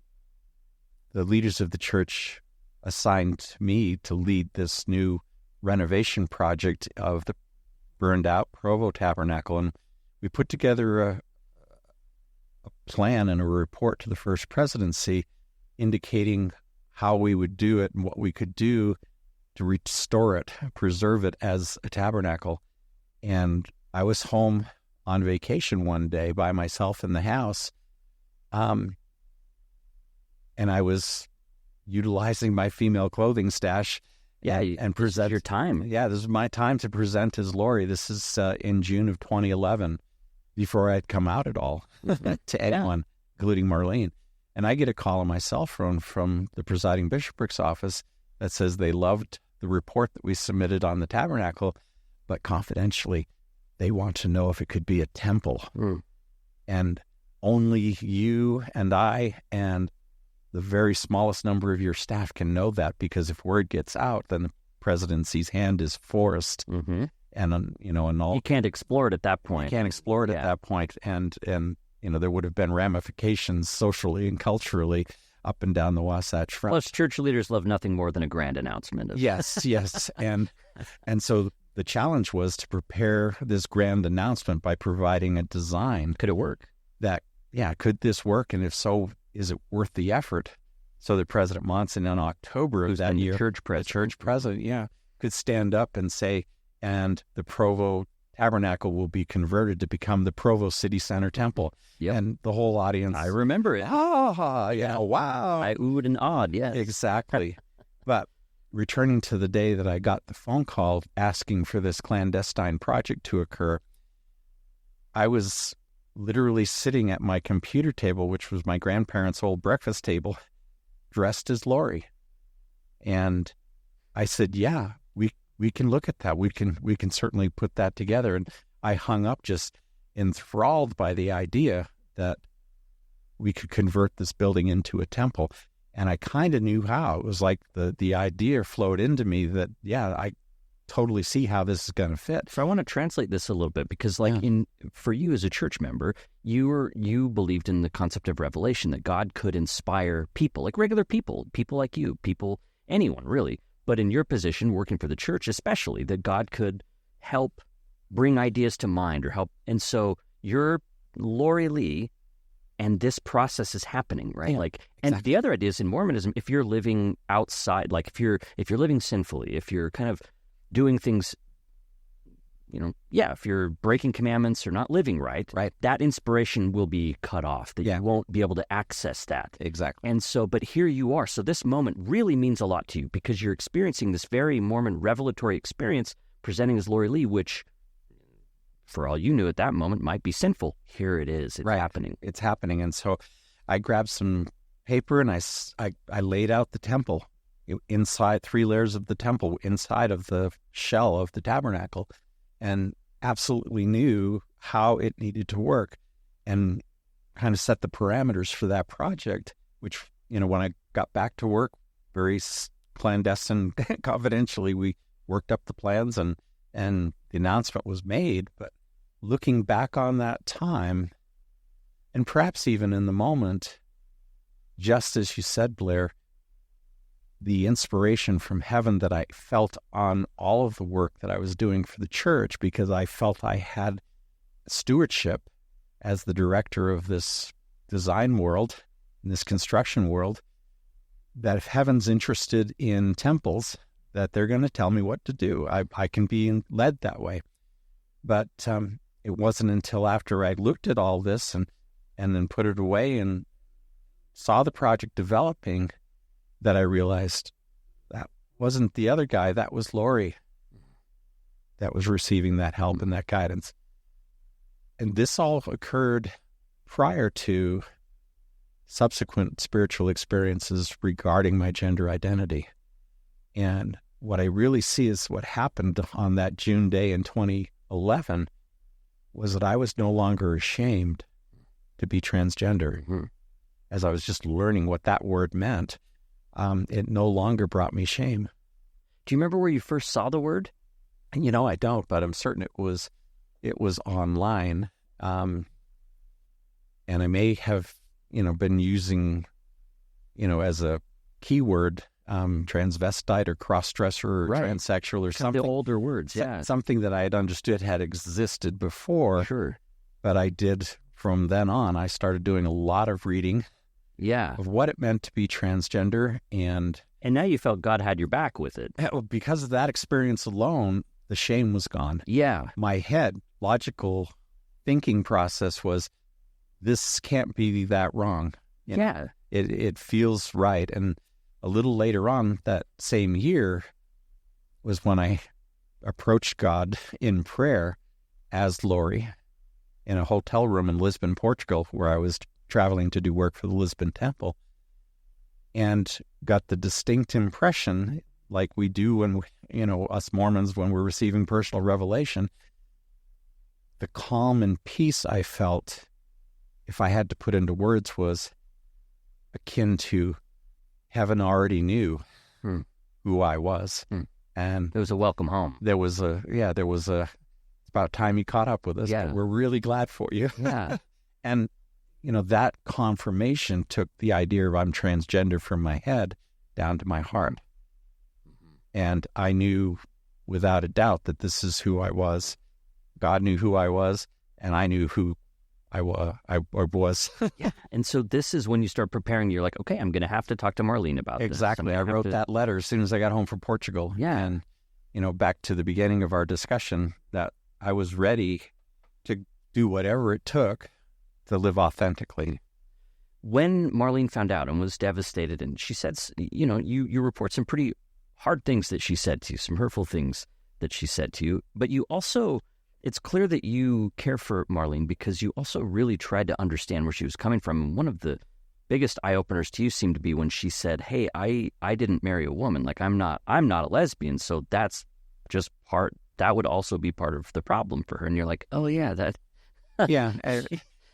leaders of the church assigned me to lead this new renovation project of the burned out Provo Tabernacle. And we put together a plan and a report to the First Presidency indicating how we would do it and what we could do to restore it, preserve it as a tabernacle. And I was home on vacation one day by myself in the house, and I was utilizing my female clothing stash and present your time. Yeah, this is my time to present as Laurie. This is in June of 2011, before I'd come out at all to anyone, including Marlene. And I get a call on my cell phone from the presiding bishoprics office that says they loved the report that we submitted on the tabernacle, but confidentially, they want to know if it could be a temple. And only you and I and the very smallest number of your staff can know that, because if word gets out, then the presidency's hand is forced. And, and all. You can't explore it at that point. You can't explore it at that point. And, there would have been ramifications socially and culturally up and down the Wasatch Front. Plus, church leaders love nothing more than a grand announcement. Yes. And so the challenge was to prepare this grand announcement by providing a design. Could it work? Could this work? And if so, is it worth the effort? So that President Monson in October of that year, the church president, could stand up and say, and the Provo Tabernacle will be converted to become the Provo City Center Temple. And the whole audience. I remember it. Wow. I oohed and awed, yes. Exactly. But returning to the day that I got the phone call asking for this clandestine project to occur, I was literally sitting at my computer table, which was my grandparents' old breakfast table, dressed as Laurie. And I said, we can look at that. We can certainly put that together. And I hung up just enthralled by the idea that we could convert this building into a temple. And I kind of knew how. It was like the idea flowed into me that, yeah, I totally see how this is going to fit. So I want to translate this a little bit because, like, for you as a church member, you believed in the concept of revelation, that God could inspire people, like regular people like you, anyone really. But in your position, working for the church especially, that God could help bring ideas to mind or help. And so you're Laurie Lee, and this process is happening, right? Yeah, like, exactly. And the other idea is in Mormonism, if you're living outside, like if you're living sinfully, if you're kind of doing things, if you're breaking commandments or not living right, that inspiration will be cut off, that you won't be able to access that. Exactly. And so, but here you are. So this moment really means a lot to you because you're experiencing this very Mormon revelatory experience presenting as Laurie Lee, which, for all you knew at that moment, might be sinful. Here it is. It's happening. It's happening. And so I grabbed some paper and I laid out the temple, inside 3 layers of the temple, inside of the shell of the tabernacle, and absolutely knew how it needed to work and kind of set the parameters for that project, which, when I got back to work, very clandestine, confidentially, we worked up the plans and the announcement was made. But looking back on that time, and perhaps even in the moment, just as you said, Blair, the inspiration from heaven that I felt on all of the work that I was doing for the church, because I felt I had stewardship as the director of this design world, in this construction world, that if heaven's interested in temples, that they're going to tell me what to do. I can be led that way. But it wasn't until after I looked at all this and then put it away and saw the project developing that I realized that wasn't the other guy, that was Laurie that was receiving that help and that guidance. And this all occurred prior to subsequent spiritual experiences regarding my gender identity. And what I really see is what happened on that June day in 2011 was that I was no longer ashamed to be transgender. As I was just learning what that word meant, it no longer brought me shame. Do you remember where you first saw the word? I don't, but I'm certain it was online. And I may have, been using, as a keyword, transvestite or cross-dresser or transsexual or something. The older words, Something that I had understood had existed before. Sure. But I did, from then on, I started doing a lot of reading of what it meant to be transgender. And now you felt God had your back with it. Because of that experience alone, the shame was gone. Yeah. My head, logical thinking process was, this can't be that wrong. It feels right. And a little later on that same year was when I approached God in prayer as Laurie in a hotel room in Lisbon, Portugal, where I was traveling to do work for the Lisbon Temple, and got the distinct impression, like we do when, us Mormons, when we're receiving personal revelation, the calm and peace I felt, if I had to put into words, was akin to heaven already knew who I was. And there was a welcome home. There was it's about time you caught up with us. Yeah. We're really glad for you. Yeah. And, that confirmation took the idea of I'm transgender from my head down to my heart. And I knew without a doubt that this is who I was. God knew who I was, and I knew who I was. Yeah. And so this is when you start preparing. You're like, okay, I'm going to have to talk to Marlene about this. Exactly. I wrote that letter as soon as I got home from Portugal. Yeah. And, back to the beginning of our discussion, that I was ready to do whatever it took to live authentically. When Marlene found out and was devastated, and she said, you report some pretty hard things that she said to you, some hurtful things that she said to you, but you also, it's clear that you care for Marlene because you also really tried to understand where she was coming from. And one of the biggest eye-openers to you seemed to be when she said, hey, I didn't marry a woman. Like, I'm not a lesbian, so that's just that would also be part of the problem for her. And you're like, oh yeah, Yeah.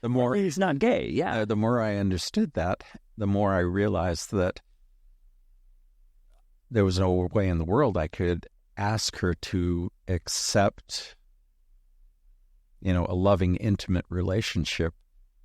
The more he's not gay. Yeah. the more I understood that, the more I realized that there was no way in the world I could ask her to accept, a loving, intimate relationship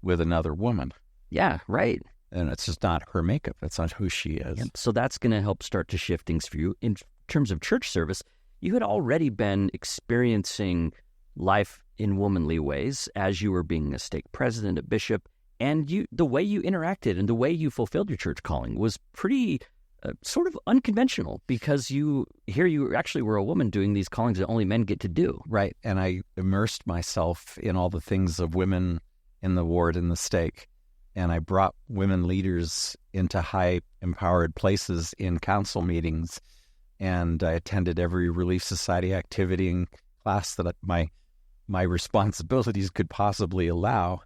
with another woman. Yeah, right. And it's just not her makeup. That's not who she is. Yep. So that's going to help start to shift things for you. In terms of church service, you had already been experiencing life in womanly ways as you were being a stake president, a bishop, and the way you interacted and the way you fulfilled your church calling was pretty sort of unconventional, because you actually were a woman doing these callings that only men get to do. Right. And I immersed myself in all the things of women in the ward and the stake. And I brought women leaders into high empowered places in council meetings. And I attended every Relief Society activity and class that my responsibilities could possibly allow.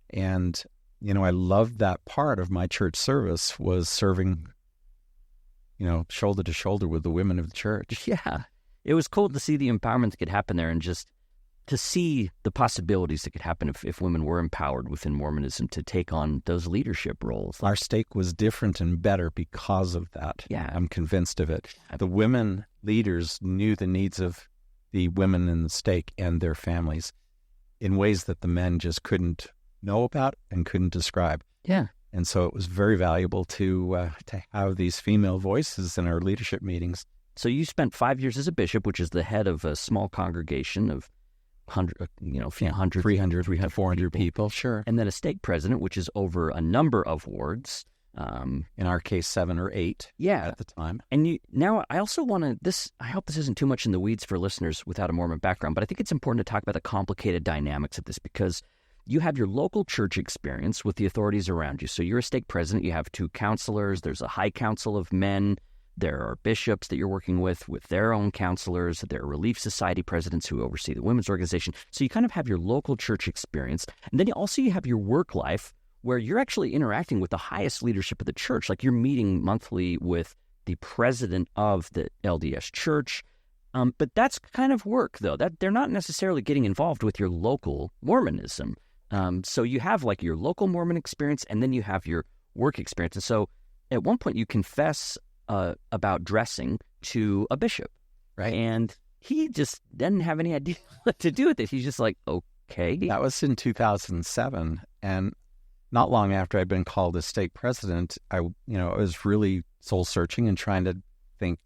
And, I loved that part of my church service was serving, shoulder to shoulder with the women of the church. Yeah. It was cool to see the empowerment that could happen there, and just to see the possibilities that could happen if women were empowered within Mormonism to take on those leadership roles. Our stake was different and better because of that. Yeah. I'm convinced of it. The women leaders knew the needs of the women in the stake and their families in ways that the men just couldn't know about and couldn't describe. Yeah. And so it was very valuable to have these female voices in our leadership meetings. So you spent 5 years as a bishop, which is the head of a small congregation of 300 to 400 people. Sure. And then a stake president, which is over a number of wards. In our case, 7 or 8 at the time. And now I also want to, I hope this isn't too much in the weeds for listeners without a Mormon background, but I think it's important to talk about the complicated dynamics of this, because you have your local church experience with the authorities around you. So you're a stake president, you have 2 counselors, there's a high council of men, there are bishops that you're working with their own counselors, there are Relief Society presidents who oversee the women's organization. So you kind of have your local church experience. And then you have your work life where you're actually interacting with the highest leadership of the church. Like you're meeting monthly with the president of the LDS church. But that's kind of work, though. That they're not necessarily getting involved with your local Mormonism. So you have like your local Mormon experience, and then you have your work experience. And so at one point you confess about dressing to a bishop, right? And he just didn't have any idea what to do with it. He's just like, okay. That was in 2007, and not long after I'd been called as stake president, I was really soul searching and trying to think,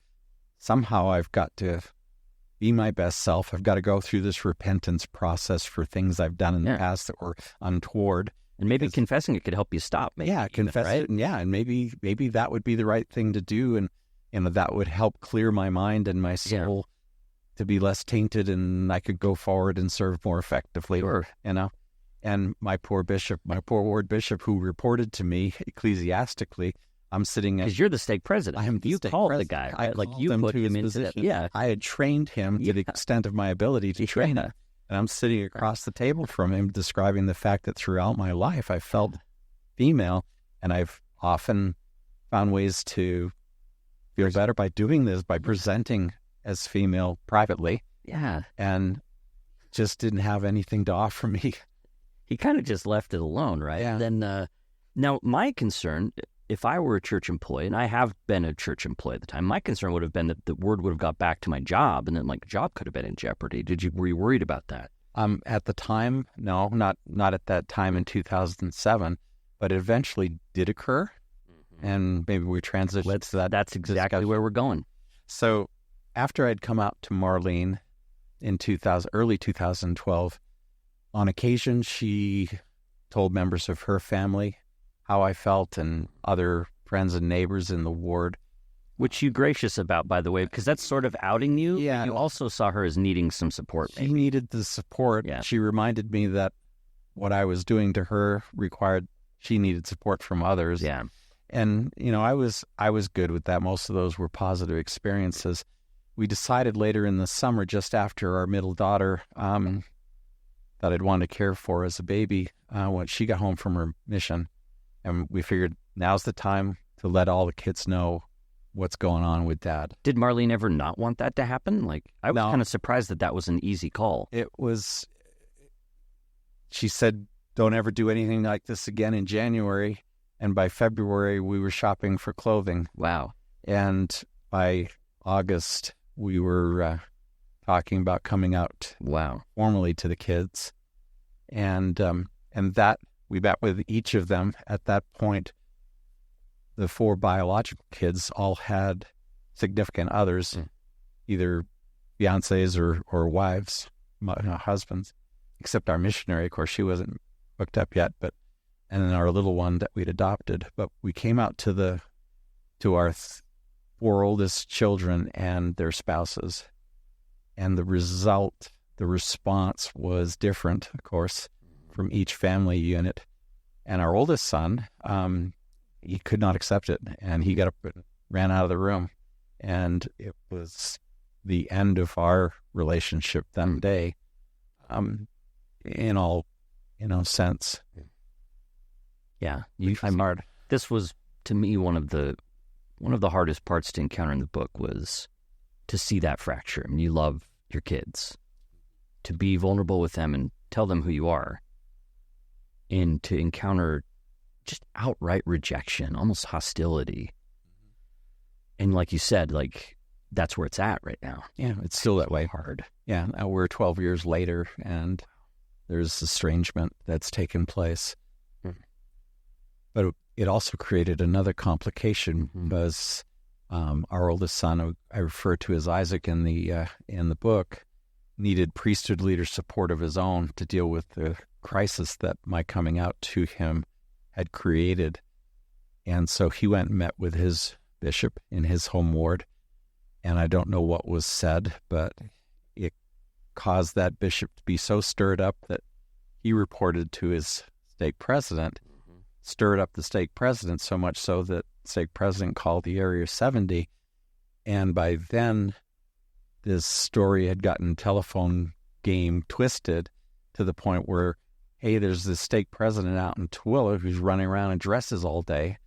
somehow I've got to be my best self. I've got to go through this repentance process for things I've done in the past that were untoward. And maybe confessing it could help you stop. Maybe, confess it. And maybe that would be the right thing to do. And, that would help clear my mind and my soul to be less tainted, and I could go forward and serve more effectively. Sure. And my poor ward bishop who reported to me ecclesiastically, I'm sitting at... Because you're the stake president. I am the you stake called president. the guy. I Right? Like called you him put to him his into position. Yeah. I had trained him to the extent of my ability to train him. And I'm sitting across the table from him describing the fact that throughout my life I felt female, and I've often found ways to feel better by doing this, by presenting as female privately. Yeah. And just didn't have anything to offer me. He kind of just left it alone, right? Yeah. Then, now my concern, if I were a church employee, and I have been a church employee at the time, my concern would have been that the word would have got back to my job, and then like job could have been in jeopardy. Were you worried about that? At the time, no, not at that time in 2007, but it eventually did occur, and maybe we transitioned to that. That's exactly where we're going. So after I'd come out to Marlene in early 2012, on occasion she told members of her family how I felt and other friends and neighbors in the ward. Which you gracious about, by the way, because that's sort of outing you. Yeah. You also saw her as needing some support. She needed the support. Yeah. She reminded me that what I was doing to her required she needed support from others. Yeah. And, I was good with that. Most of those were positive experiences. We decided later in the summer, just after our middle daughter, that I'd want to care for as a baby, when she got home from her mission. And we figured now's the time to let all the kids know what's going on with Dad. Did Marlene ever not want that to happen? Like, I was kind of surprised that was an easy call. It was... she said, don't ever do anything like this again in January. And by February, we were shopping for clothing. Wow. And by August, we were talking about coming out formally to the kids. And that we met with each of them. At that point, the 4 biological kids all had significant others, either fiancés or wives, husbands, except our missionary. Of course, she wasn't hooked up yet, and then our little one that we'd adopted. But we came out to our 4 oldest children and their spouses, and the response was different, of course, from each family unit. And our oldest son, he could not accept it, and he got up and ran out of the room, and it was the end of our relationship that day, in all sense. Yeah, hard. This was, to me, one of the hardest parts to encounter in the book was to see that fracture. I mean, you love your kids, to be vulnerable with them and tell them who you are, and to encounter just outright rejection, almost hostility. And like you said, like, that's where it's at right now. Yeah, it's still that way. Hard. Yeah, we're 12 years later, and there's estrangement that's taken place. But it also created another complication because our oldest son, who I refer to as Isaac in the book, needed priesthood leader support of his own to deal with the crisis that my coming out to him had created. And so he went and met with his bishop in his home ward, and I don't know what was said, but it caused that bishop to be so stirred up that he reported to his stake president, stirred up the stake president so much so that stake president called the Area 70, and by then this story had gotten telephone game twisted to the point where, hey, there's this stake president out in Tooele who's running around in dresses all day,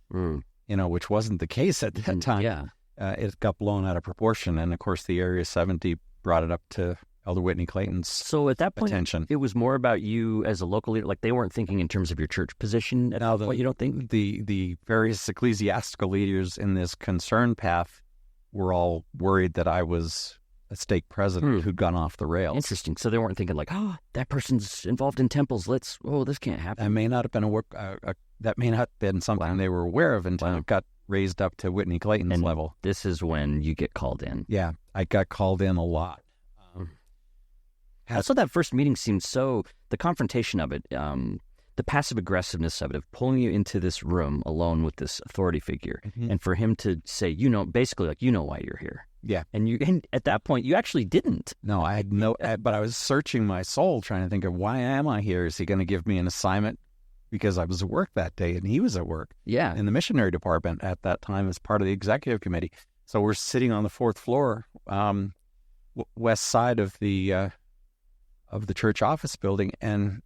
which wasn't the case at that time. Yeah. It got blown out of proportion, and of course the Area 70 brought it up to Elder Whitney Clayton's So at that point, attention. It was more about you as a local leader. Like, they weren't thinking in terms of your church position at that point, you don't think? The various ecclesiastical leaders in this concern path were all worried that I was a stake president who'd gone off the rails. Interesting. So they weren't thinking like, that person's involved in temples. This can't happen. That may not have been that may not have been something they were aware of until it got raised up to Whitney Clayton's level. This is when you get called in. Yeah, I got called in a lot. Also, that first meeting seemed the confrontation of it, the passive aggressiveness of it, of pulling you into this room alone with this authority figure, and for him to say, basically like, why you're here. Yeah. And at that point, you actually didn't. No, I had but I was searching my soul, trying to think of, why am I here? Is he going to give me an assignment? Because I was at work that day and he was at work. Yeah. In the missionary department at that time as part of the executive committee. So we're sitting on the 4th floor, west side of the church office building, and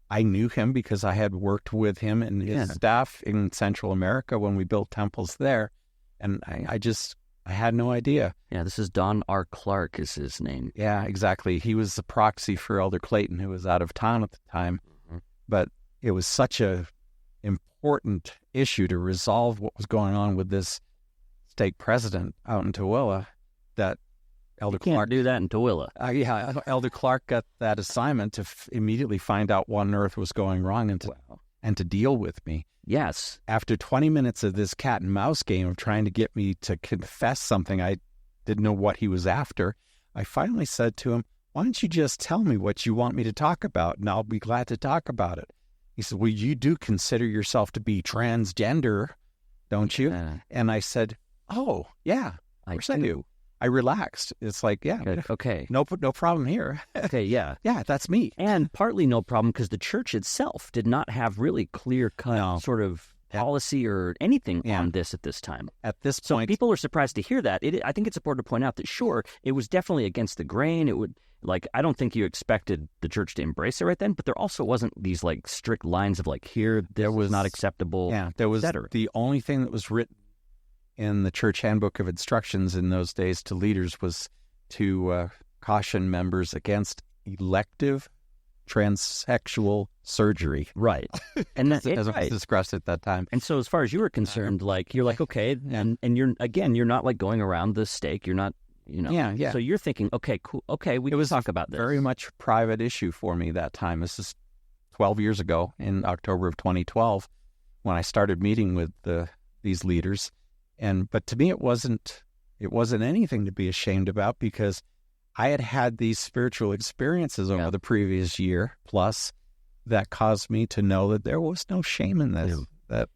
I knew him because I had worked with him and his staff in Central America when we built temples there, and I had no idea. Yeah, this is Don R. Clark is his name. Yeah, exactly. He was the proxy for Elder Clayton, who was out of town at the time, but it was such a important issue to resolve what was going on with this stake president out in Tooele that Elder Clark do that in Tooele. Elder Clark got that assignment to immediately find out what on earth was going wrong and to deal with me. Yes. After 20 minutes of this cat and mouse game of trying to get me to confess something I didn't know what he was after, I finally said to him, why don't you just tell me what you want me to talk about, and I'll be glad to talk about it. He said, well, you do consider yourself to be transgender, don't you? And I said, oh, yeah, of course I do. I relaxed. It's like, yeah, okay, no problem here. Okay, yeah, yeah, that's me. And partly no problem because the church itself did not have really clear-cut sort of policy or anything on this at this time. At this so point, people are surprised to hear that. I think it's important to point out that sure, it was definitely against the grain. It would I don't think you expected the church to embrace it right then, but there also wasn't these strict lines of there was not acceptable. Yeah, there was the only thing that was written in the church handbook of instructions in those days to leaders was to caution members against elective transsexual surgery. Right. And that, as right. was discussed at that time. And so as far as you were concerned, like, you're like, okay, and you're not like going around the stake. You're not, Yeah. So you're thinking, okay, cool. Okay, we can talk about this. Very much a private issue for me that time. This is 12 years ago in October of 2012 when I started meeting with these leaders. But to me, it wasn't anything to be ashamed about, because I had had these spiritual experiences over the previous year plus that caused me to know that there was no shame in this, that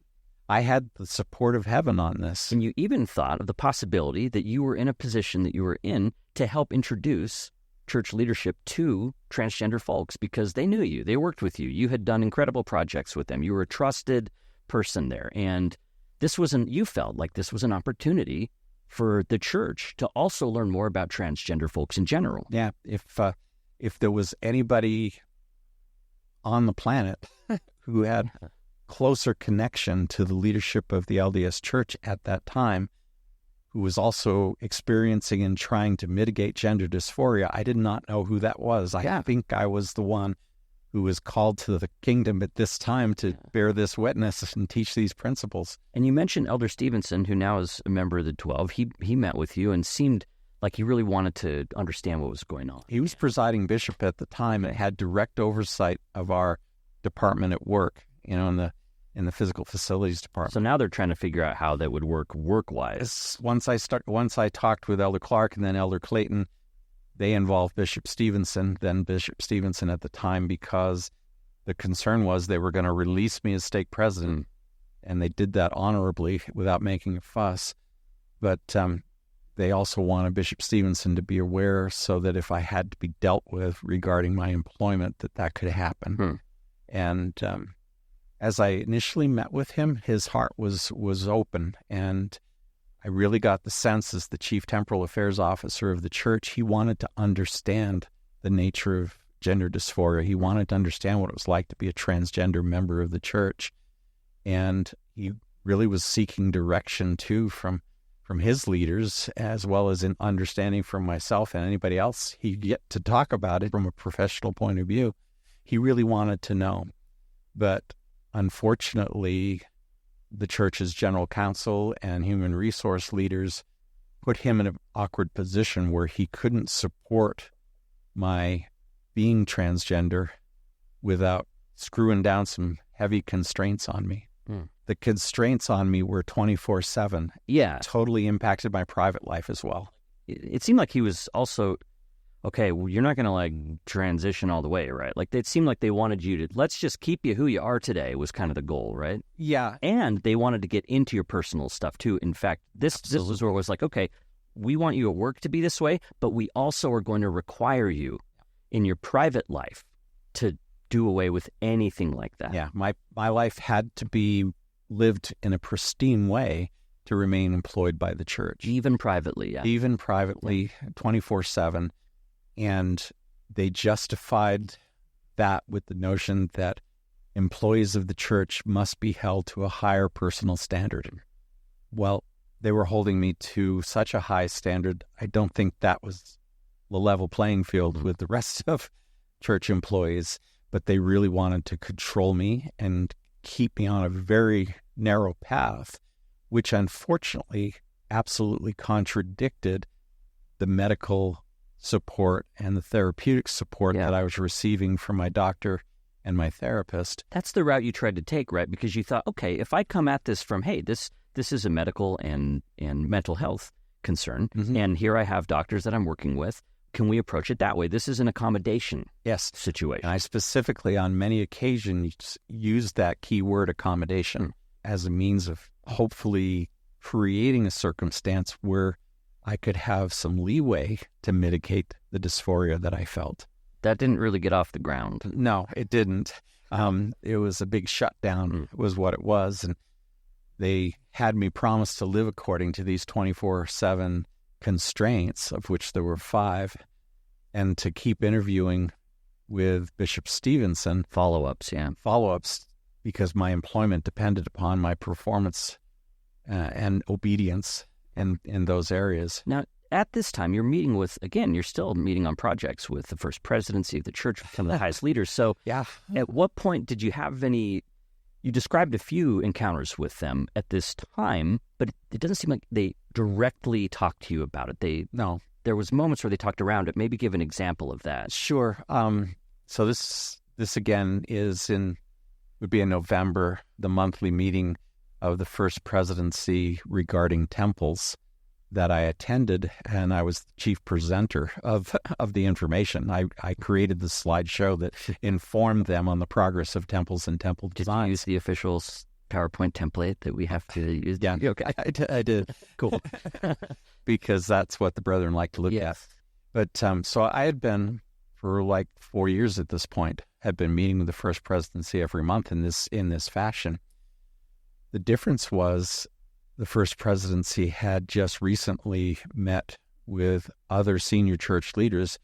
I had the support of heaven on this. And you even thought of the possibility that you were in a position that you were in to help introduce church leadership to transgender folks, because they knew you, they worked with you, you had done incredible projects with them, you were a trusted person there, and you felt like this was an opportunity for the church to also learn more about transgender folks in general. Yeah, if there was anybody on the planet who had closer connection to the leadership of the LDS Church at that time, who was also experiencing and trying to mitigate gender dysphoria, I did not know who that was. I think I was the one who was called to the kingdom at this time to bear this witness and teach these principles. And you mentioned Elder Stevenson, who now is a member of the 12. He met with you and seemed like he really wanted to understand what was going on. He was presiding bishop at the time and had direct oversight of our department at work, in the physical facilities department. So now they're trying to figure out how that would work-wise. Once I talked with Elder Clark and then Elder Clayton, they involved Bishop Stevenson at the time, because the concern was they were going to release me as stake president, and they did that honorably without making a fuss. But they also wanted Bishop Stevenson to be aware, so that if I had to be dealt with regarding my employment, that could happen. And as I initially met with him, his heart was open, and I really got the sense, as the Chief Temporal Affairs Officer of the church, he wanted to understand the nature of gender dysphoria. He wanted to understand what it was like to be a transgender member of the church. And he really was seeking direction, too, from his leaders, as well as in understanding from myself and anybody else he'd get to talk about it from a professional point of view. He really wanted to know. But unfortunately, the church's general counsel and human resource leaders put him in an awkward position where he couldn't support my being transgender without screwing down some heavy constraints on me. The constraints on me were 24/7. Yeah. Totally impacted my private life as well. It seemed like he was also, okay, well, you're not going to like transition all the way, right? Like it seemed like they wanted you to, let's just keep you who you are today was kind of the goal, right? Yeah. And they wanted to get into your personal stuff too. In fact, this was where it was like, okay, we want you at work to be this way, but we also are going to require you in your private life to do away with anything like that. Yeah. My life had to be lived in a pristine way to remain employed by the church. Even privately, yeah. Even privately, 24/7. And they justified that with the notion that employees of the church must be held to a higher personal standard. Well, they were holding me to such a high standard, I don't think that was the level playing field with the rest of church employees, but they really wanted to control me and keep me on a very narrow path, which unfortunately absolutely contradicted the medical support and the therapeutic support that I was receiving from my doctor and my therapist. That's the route you tried to take, right? Because you thought, okay, if I come at this from, hey, this is a medical and mental health concern, and here I have doctors that I'm working with, can we approach it that way? This is an accommodation situation. And I specifically, on many occasions, used that key word accommodation as a means of hopefully creating a circumstance where I could have some leeway to mitigate the dysphoria that I felt. That didn't really get off the ground. No, it didn't. It was a big shutdown, was what it was. And they had me promise to live according to these 24/7 constraints, of which there were 5, and to keep interviewing with Bishop Stevenson. Follow-ups, because my employment depended upon my performance and obedience in those areas. Now, at this time, you're meeting with, again, you're still meeting on projects with the first presidency of the church, some of the highest leaders. So Yeah. at what point did you have any, you described a few encounters with them at this time, but it doesn't seem like they directly talked to you about it. No. There was moments where they talked around it. Maybe give an example of that. Sure. So this again would be in November, the monthly meeting of the first presidency regarding temples that I attended, and I was the chief presenter of the information. I created the slideshow that informed them on the progress of temples and temple Did you designs. use the official PowerPoint template that we have to use? Yeah, Okay. I did. Cool. Because that's what the brethren like to look at. But so I had been, for like 4 years at this point, had been meeting with the first presidency every month in this fashion. The difference was the first presidency had just recently met with other senior church leaders,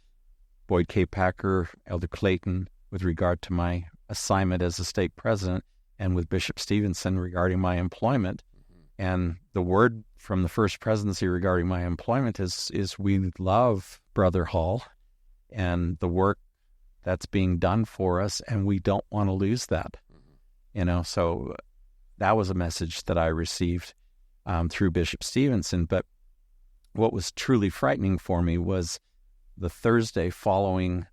Boyd K. Packer, Elder Clayton, with regard to my assignment as a stake president, and with Bishop Stevenson regarding my employment. And the word from the first presidency regarding my employment is we love Brother Hall and the work that's being done for us, and we don't want to lose that. So that was a message that I received through Bishop Stevenson. But what was truly frightening for me was the Thursday following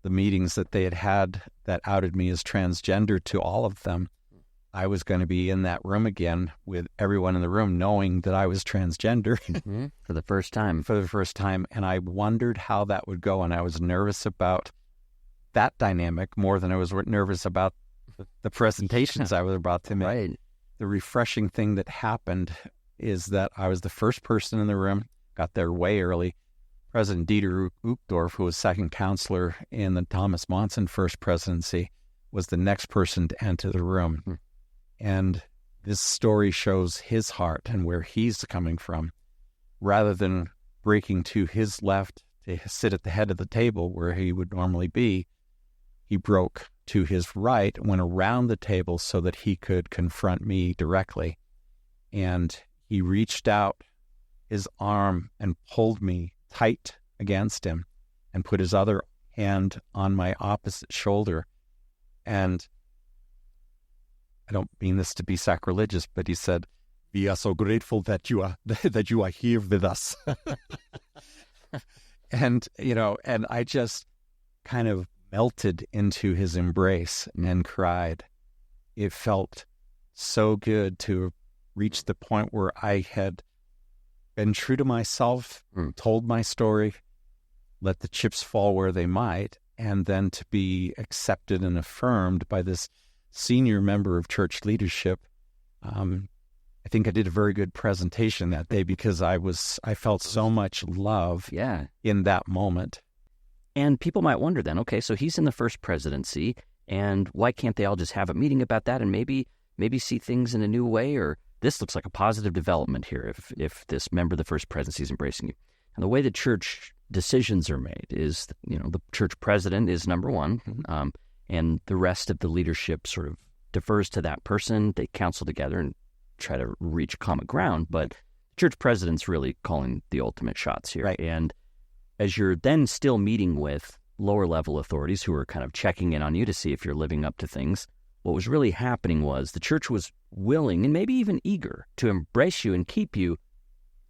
the meetings that they had that outed me as transgender to all of them. I was going to be in that room again with everyone in the room knowing that I was transgender For the first time. for the first time. And I wondered how that would go. And I was nervous about that dynamic more than I was nervous about the presentations I was about to make. Right. The refreshing thing that happened is that I was the first person in the room, got there way early. President Dieter Uchtdorf, who was second counselor in the Thomas Monson first presidency, was the next person to enter the room. And this story shows his heart and where he's coming from. Rather than breaking to his left to sit at the head of the table where he would normally be, he broke to his right, went around the table so that he could confront me directly. And he reached out his arm and pulled me tight against him and put his other hand on my opposite shoulder. And I don't mean this to be sacrilegious, but he said, "We are so grateful that you are here with us." And I just kind of melted into his embrace and cried. It felt so good to reach the point where I had been true to myself, told my story, let the chips fall where they might, and then to be accepted and affirmed by this senior member of church leadership. I think I did a very good presentation that day because I felt so much love in that moment. And people might wonder then, okay, so he's in the first presidency, and why can't they all just have a meeting about that and maybe see things in a new way? Or this looks like a positive development here if this member of the first presidency is embracing you. And the way the church decisions are made is, the church president is number one, and the rest of the leadership sort of defers to that person. They counsel together and try to reach common ground, but church president's really calling the ultimate shots here. Right. And as you're then still meeting with lower level authorities who are kind of checking in on you to see if you're living up to things, what was really happening was the church was willing and maybe even eager to embrace you and keep you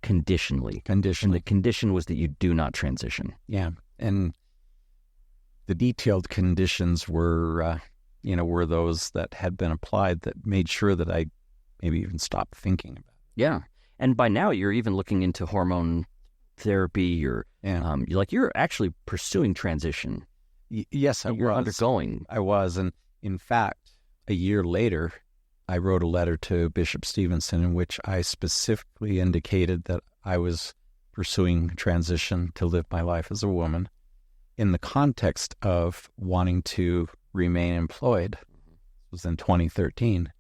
conditionally. And the condition was that you do not transition. Yeah. And the detailed conditions were those that had been applied that made sure that I maybe even stopped thinking about it. Yeah. And by now you're even looking into hormone therapy. You're actually pursuing transition. Yes, You're undergoing. I was. And in fact, a year later, I wrote a letter to Bishop Stevenson in which I specifically indicated that I was pursuing transition to live my life as a woman in the context of wanting to remain employed. It was in 2013.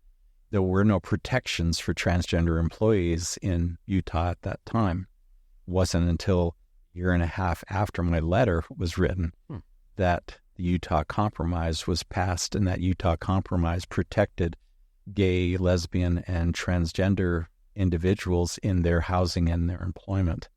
There were no protections for transgender employees in Utah at that time. It wasn't until a year and a half after my letter was written that the Utah Compromise was passed, and that Utah Compromise protected gay, lesbian, and transgender individuals in their housing and their employment.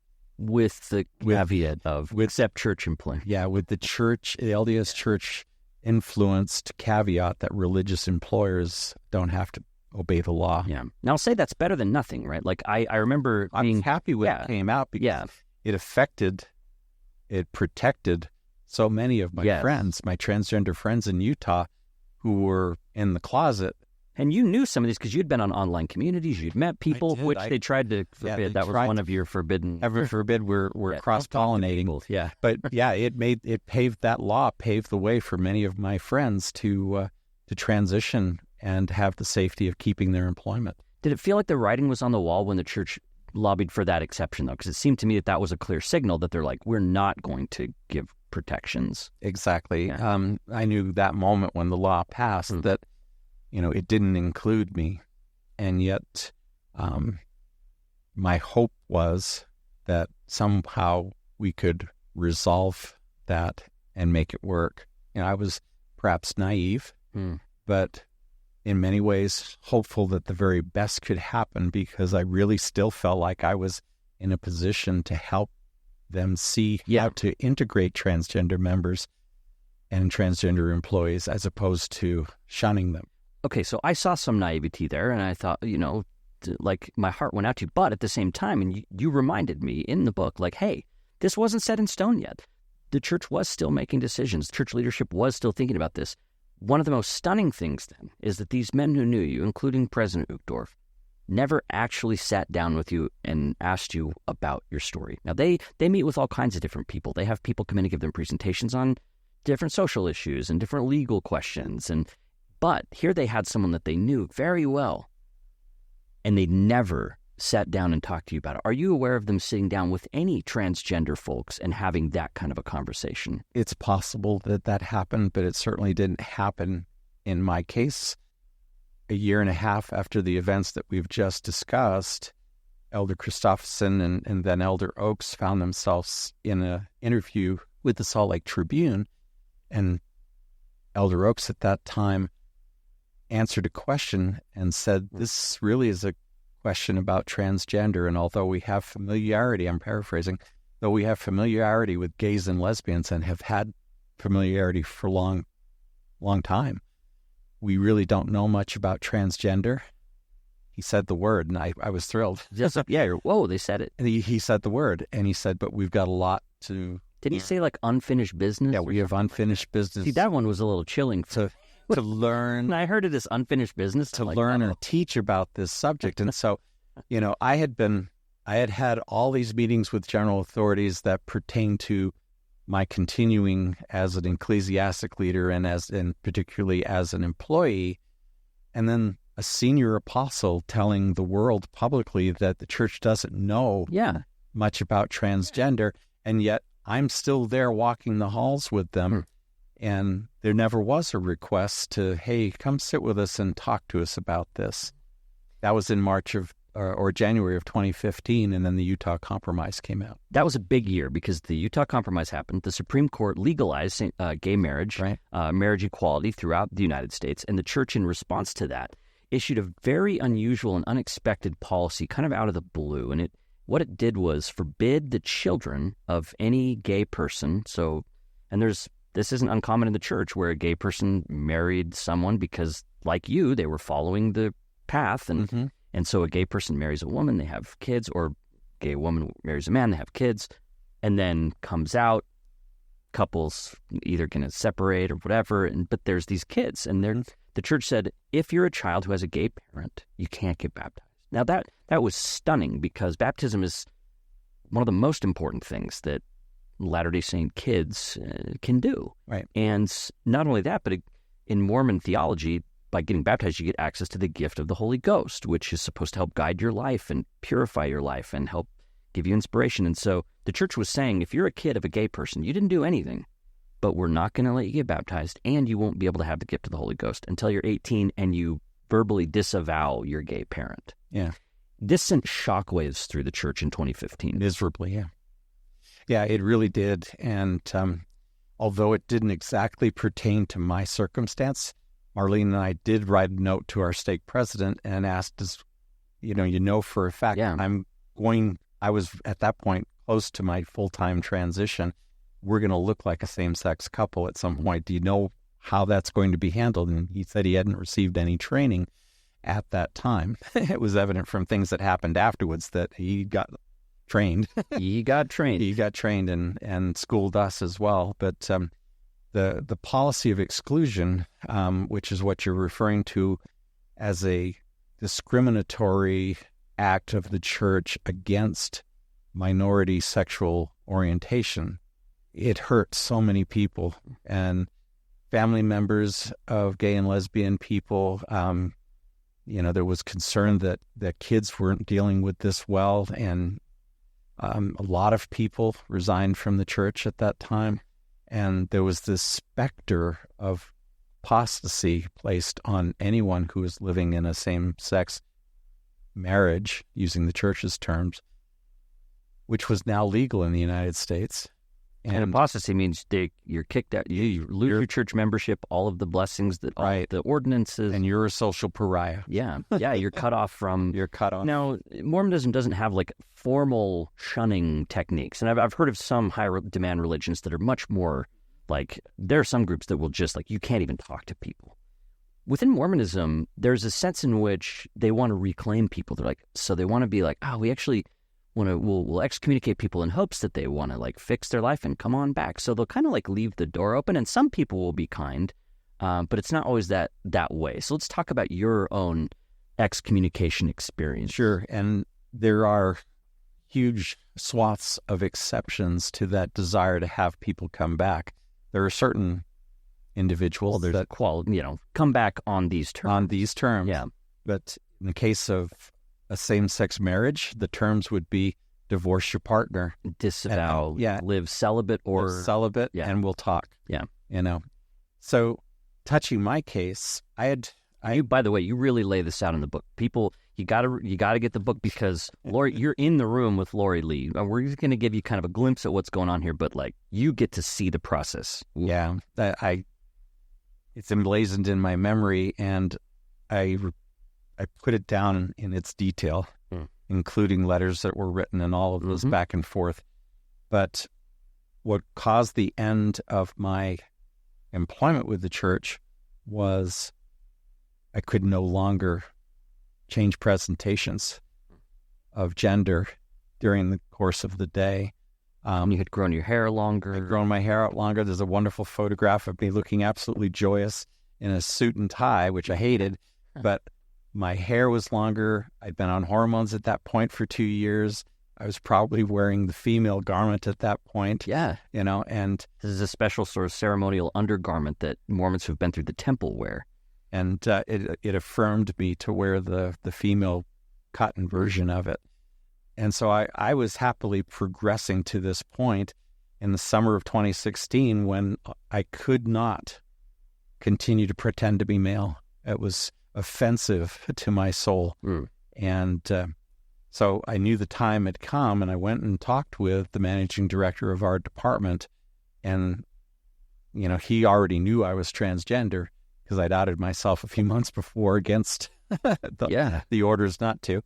With the caveat of except church employment. Yeah, with the church, the LDS church influenced caveat that religious employers don't have to obey the law. Yeah. Now I'll say that's better than nothing, right? Like I remember being I'm happy when it came out because it protected so many of my friends, my transgender friends in Utah who were in the closet. And you knew some of these because you'd been on online communities, you'd met people, which they tried to forbid. That was one of your forbidden. Heaven forbid we're cross-pollinating. Yeah. But it paved the way for many of my friends to transition and have the safety of keeping their employment. Did it feel like the writing was on the wall when the church lobbied for that exception, though? Because it seemed to me that was a clear signal that they're like, we're not going to give protections. Exactly. Yeah. I knew that moment when the law passed that, it didn't include me. And yet my hope was that somehow we could resolve that and make it work. I was perhaps naive, but in many ways hopeful that the very best could happen because I really still felt like I was in a position to help them see how to integrate transgender members and transgender employees as opposed to shunning them. Okay, so I saw some naivety there, and I thought, like my heart went out to you. But at the same time, and you reminded me in the book, like, hey, this wasn't set in stone yet. The church was still making decisions. Church leadership was still thinking about this. One of the most stunning things, then, is that these men who knew you, including President Uchtdorf, never actually sat down with you and asked you about your story. Now, they meet with all kinds of different people. They have people come in and give them presentations on different social issues and different legal questions. But here they had someone that they knew very well, and they never sat down and talked to you about it. Are you aware of them sitting down with any transgender folks and having that kind of a conversation? It's possible that happened, but it certainly didn't happen in my case. A year and a half after the events that we've just discussed, Elder Christopherson and then Elder Oaks found themselves in an interview with the Salt Lake Tribune, and Elder Oaks at that time answered a question and said, this really is a question about transgender, and although we have familiarity, I'm paraphrasing, though we have familiarity with gays and lesbians and have had familiarity for a long time, we really don't know much about transgender. He said the word, and I was thrilled. Whoa, they said it. And he said the word, and he said, but we've got a lot to... Did he say like unfinished business? Yeah, we have unfinished business. See, that one was a little chilling. To learn... I heard it as unfinished business. To learn and teach about this subject. And so, I had had all these meetings with general authorities that pertain to my continuing as an ecclesiastic leader and particularly as an employee, and then a senior apostle telling the world publicly that the church doesn't know much about transgender, and yet I'm still there walking the halls with them, and there never was a request to, hey, come sit with us and talk to us about this. That was in March or January of 2015, and then the Utah Compromise came out. That was a big year because the Utah Compromise happened. The Supreme Court legalized gay marriage, marriage equality throughout the United States, and the church, in response to that, issued a very unusual and unexpected policy kind of out of the blue. And what it did was forbid the children of any gay person. This isn't uncommon in the church where a gay person married someone because, like you, they were following the path. And so a gay person marries a woman, they have kids, or a gay woman marries a man, they have kids, and then comes out, couples either going to separate or whatever, but there's these kids. And the church said, if you're a child who has a gay parent, you can't get baptized. Now that was stunning because baptism is one of the most important things that Latter-day Saint kids can do. Right. And not only that, but in Mormon theology, by getting baptized, you get access to the gift of the Holy Ghost, which is supposed to help guide your life and purify your life and help give you inspiration. And so the church was saying, if you're a kid of a gay person, you didn't do anything, but we're not going to let you get baptized, and you won't be able to have the gift of the Holy Ghost until you're 18 and you verbally disavow your gay parent. Yeah. This sent shockwaves through the church in 2015. Miserably, yeah. Yeah, it really did. And although it didn't exactly pertain to my circumstance, Marlene and I did write a note to our stake president and asked us, for a fact, I was at that point close to my full-time transition, we're going to look like a same-sex couple at some point. Do you know how that's going to be handled? And he said he hadn't received any training at that time. It was evident from things that happened afterwards that he got trained. He got trained. He got trained and schooled us as well. But the policy of exclusion, which is what you're referring to as a discriminatory act of the church against minority sexual orientation, it hurt so many people and family members of gay and lesbian people. There was concern that kids weren't dealing with this well, and a lot of people resigned from the church at that time. And there was this specter of apostasy placed on anyone who was living in a same-sex marriage, using the church's terms, which was now legal in the United States. And apostasy means you're kicked out. You lose your church membership, all of the blessings, all the ordinances. And you're a social pariah. Yeah, you're cut off from... You're cut off. Now, Mormonism doesn't have like formal shunning techniques. And I've heard of some high-demand religions that are much more like... There are some groups that will just like, you can't even talk to people. Within Mormonism, there's a sense in which they want to reclaim people. They're like, so they want to be like, we actually... We'll excommunicate people in hopes that they want to like fix their life and come on back. So they'll kind of like leave the door open, and some people will be kind, but it's not always that way. So let's talk about your own excommunication experience. Sure, and there are huge swaths of exceptions to that desire to have people come back. There are certain individuals that come back on these terms. On these terms, yeah. But in the case of a same-sex marriage, the terms would be divorce your partner, disavow, live celibate and we'll talk. Yeah. So touching my case, by the way, you really lay this out in the book. People, you gotta get the book, because Laurie, you're in the room with Laurie Lee. We're just going to give you kind of a glimpse at what's going on here, but like you get to see the process. Yeah. It's emblazoned in my memory, and I put it down in its detail, including letters that were written and all of those back and forth. But what caused the end of my employment with the church was I could no longer change presentations of gender during the course of the day. You had grown your hair longer. I'd grown my hair out longer. There's a wonderful photograph of me looking absolutely joyous in a suit and tie, which I hated, but my hair was longer. I'd been on hormones at that point for 2 years. I was probably wearing the female garment at that point. Yeah. And this is a special sort of ceremonial undergarment that Mormons who've been through the temple wear. And it affirmed me to wear the female cotton version of it. And so I was happily progressing to this point in the summer of 2016 when I could not continue to pretend to be male. It was offensive to my soul. And so I knew the time had come, and I went and talked with the managing director of our department, and he already knew I was transgender because I'd outed myself a few months before against the orders not to.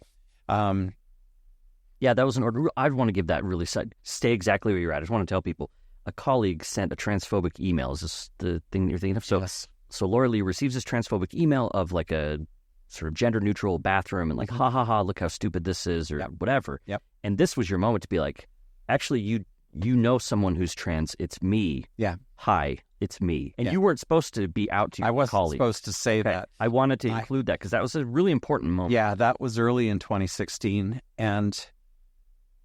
That was an order. I'd want to give that really stay exactly where you're at. I just want to tell people, a colleague sent a transphobic email. Is this the thing that you're thinking of? So yes. So Laurie Lee receives this transphobic email of like a sort of gender-neutral bathroom and like, ha, look how stupid this is, or whatever. Yep. And this was your moment to be like, actually, you know someone who's trans. It's me. Yeah. Hi, it's me. And you weren't supposed to be out to your colleagues. I wasn't supposed to say that. I wanted to include that because that was a really important moment. Yeah, that was early in 2016. And,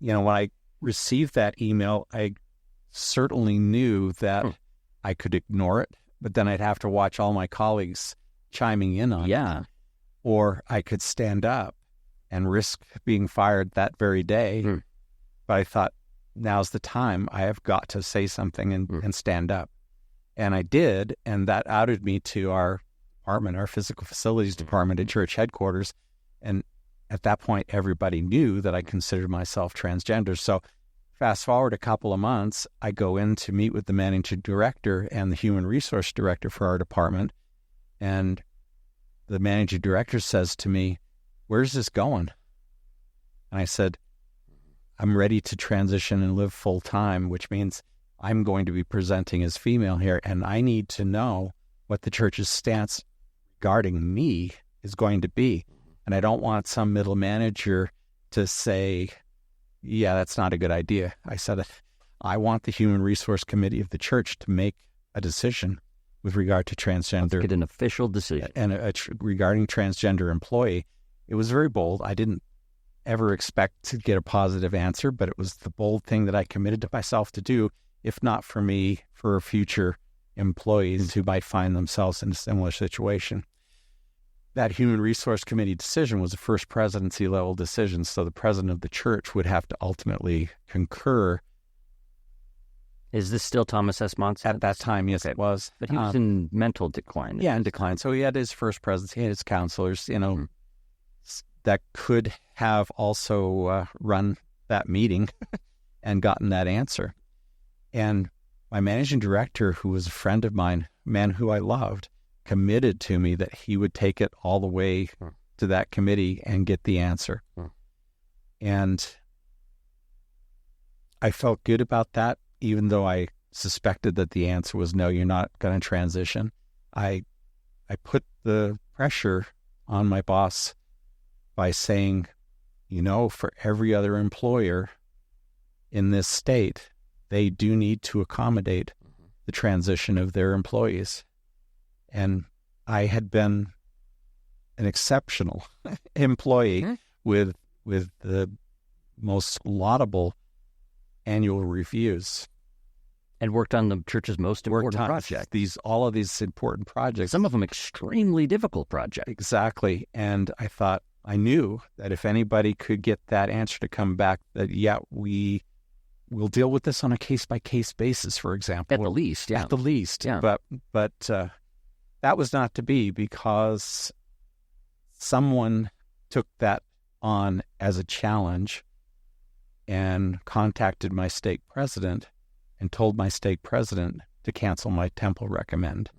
when I received that email, I certainly knew that I could ignore it, but then I'd have to watch all my colleagues chiming in on it. Or I could stand up and risk being fired that very day. But I thought, now's the time. I have got to say something and stand up. And I did, and that outed me to our department, our physical facilities department at church headquarters. And at that point, everybody knew that I considered myself transgender. So fast forward a couple of months, I go in to meet with the managing director and the human resource director for our department. And the managing director says to me, "Where's this going?" And I said, I'm ready to transition and live full time, which means I'm going to be presenting as female here, and I need to know what the church's stance regarding me is going to be. And I don't want some middle manager to say, yeah, that's not a good idea. I said, I want the Human Resource Committee of the church to make a decision with regard to transgender. Let's get an official decision. And regarding transgender employee. It was very bold. I didn't ever expect to get a positive answer, but it was the bold thing that I committed to myself to do, if not for me, for future employees who might find themselves in a similar situation. That Human Resource Committee decision was a first presidency level decision, so the president of the church would have to ultimately concur. Is this still Thomas S. Monson? At that time, yes, Okay. it was. But he was in mental decline. Yeah, in decline. So he had his first presidency, he had his counselors, that could have also run that meeting and gotten that answer. And my managing director, who was a friend of mine, a man who I loved, committed to me that he would take it all the way to that committee and get the answer. And I felt good about that, even though I suspected that the answer was no, you're not going to transition. I put the pressure on my boss by saying, for every other employer in this state, they do need to accommodate the transition of their employees. And I had been an exceptional employee with the most laudable annual reviews. And worked on the church's most important project. All of these important projects. Some of them extremely difficult projects. Exactly. And I knew that if anybody could get that answer to come back, that, we will deal with this on a case-by-case basis, for example. At the least, yeah. At the least. Yeah. But that was not to be, because someone took that on as a challenge and contacted my stake president and told my stake president to cancel my temple recommend.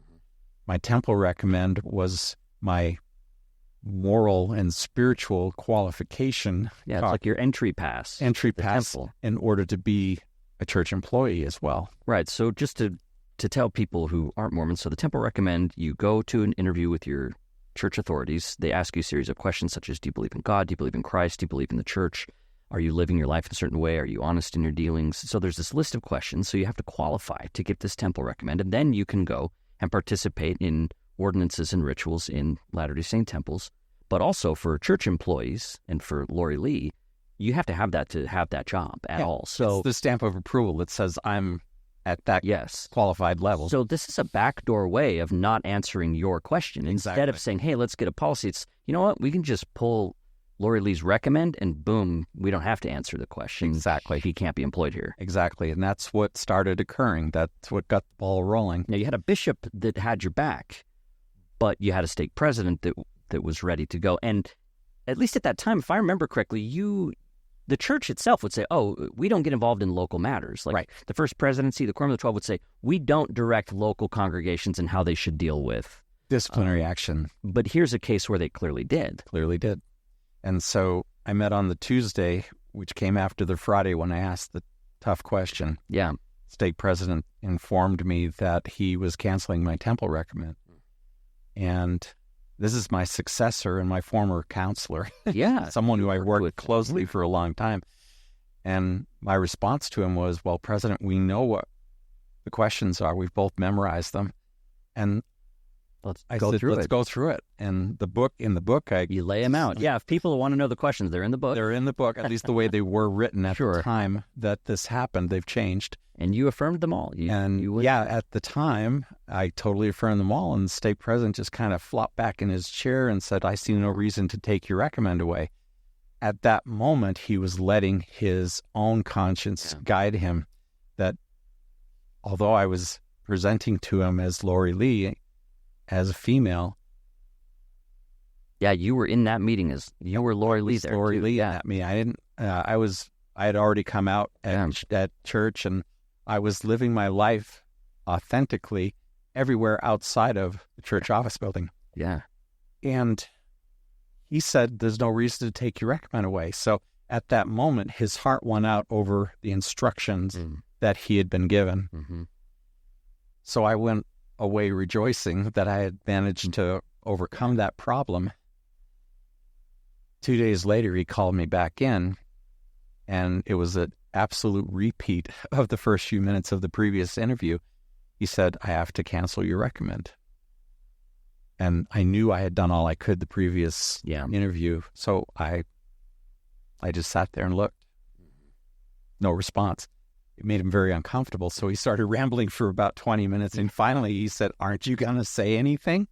My temple recommend was my moral and spiritual qualification. Yeah, it's like your entry pass. Temple. In order to be a church employee as well. Right. So just to tell people who aren't Mormons, so the temple recommend you go to an interview with your church authorities. They ask you a series of questions such as, do you believe in God? Do you believe in Christ? Do you believe in the church? Are you living your life in a certain way? Are you honest in your dealings? So there's this list of questions. So you have to qualify to get this temple recommend, and then you can go and participate in ordinances and rituals in Latter-day Saint temples. But also for church employees and for Laurie Lee, you have to have that job at all. So it's the stamp of approval that says I'm at that qualified level. So this is a backdoor way of not answering your question. Instead of saying, hey, let's get a policy, it's, you know what, we can just pull Laurie Lee's recommend and boom, we don't have to answer the question. Exactly. He can't be employed here. Exactly. And that's what started occurring. That's what got the ball rolling. Now, you had a bishop that had your back, but you had a stake president that was ready to go. And at least at that time, if I remember correctly, the church itself would say, oh, we don't get involved in local matters. Like the first presidency, the Quorum of the 12 would say, we don't direct local congregations and how they should deal with disciplinary action. But here's a case where they clearly did. And so I met on the Tuesday, which came after the Friday when I asked the tough question. Yeah. Stake president informed me that he was canceling my temple recommend. And this is my successor and my former counselor. Yeah. Someone who I worked closely for a long time. And my response to him was, well, President, we know what the questions are. We've both memorized them. And let's go through it. And in the book, you lay them out. Yeah. If people want to know the questions, they're in the book. They're in the book, at least the way they were written at the time that this happened. They've changed. And you affirmed them all. At the time, I totally affirmed them all. And the stake president just kind of flopped back in his chair and said, I see no reason to take your recommend away. At that moment, he was letting his own conscience guide him, that although I was presenting to him as Laurie Lee, as a female. Yeah, you were in that meeting as you were Laurie Lee there. Laurie Lee at me. I didn't. I had already come out at church, and I was living my life authentically everywhere outside of the church office building. Yeah. And he said, there's no reason to take your recommend away. So at that moment, his heart went out over the instructions that he had been given. Mm-hmm. So I went away rejoicing that I had managed to overcome that problem. 2 days later, he called me back in, and it was an absolute repeat of the first few minutes of the previous interview. He said, I have to cancel your recommend. And I knew I had done all I could the previous interview, so I just sat there and looked. No response. It made him very uncomfortable, so he started rambling for about 20 minutes, and finally he said, aren't you going to say anything?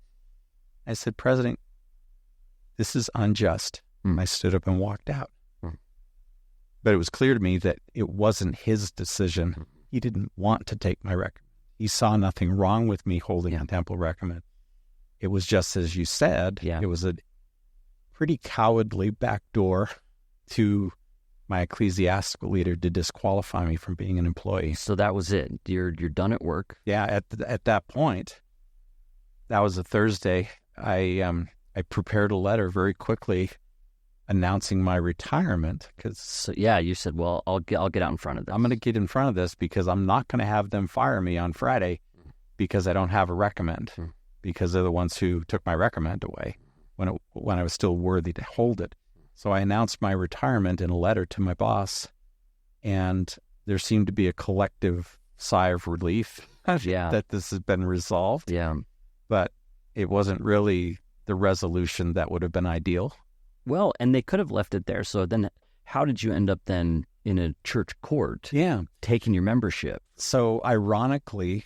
I said, President, this is unjust. I stood up and walked out. But it was clear to me that it wasn't his decision. He didn't want to take my recommend. He saw nothing wrong with me holding a temple recommend. It was just as you said, it was a pretty cowardly backdoor to my ecclesiastical leader to disqualify me from being an employee. So that was it. You're done at work. Yeah, at that point, that was a Thursday. I prepared a letter very quickly announcing my retirement because you said, well, I'll get out in front of this. I'm going to get in front of this because I'm not going to have them fire me on Friday because I don't have a recommend because they're the ones who took my recommend away when I was still worthy to hold it. So I announced my retirement in a letter to my boss, and there seemed to be a collective sigh of relief that this has been resolved. Yeah. But it wasn't really the resolution that would have been ideal. Well, and they could have left it there. So then how did you end up then in a church court taking your membership? So ironically,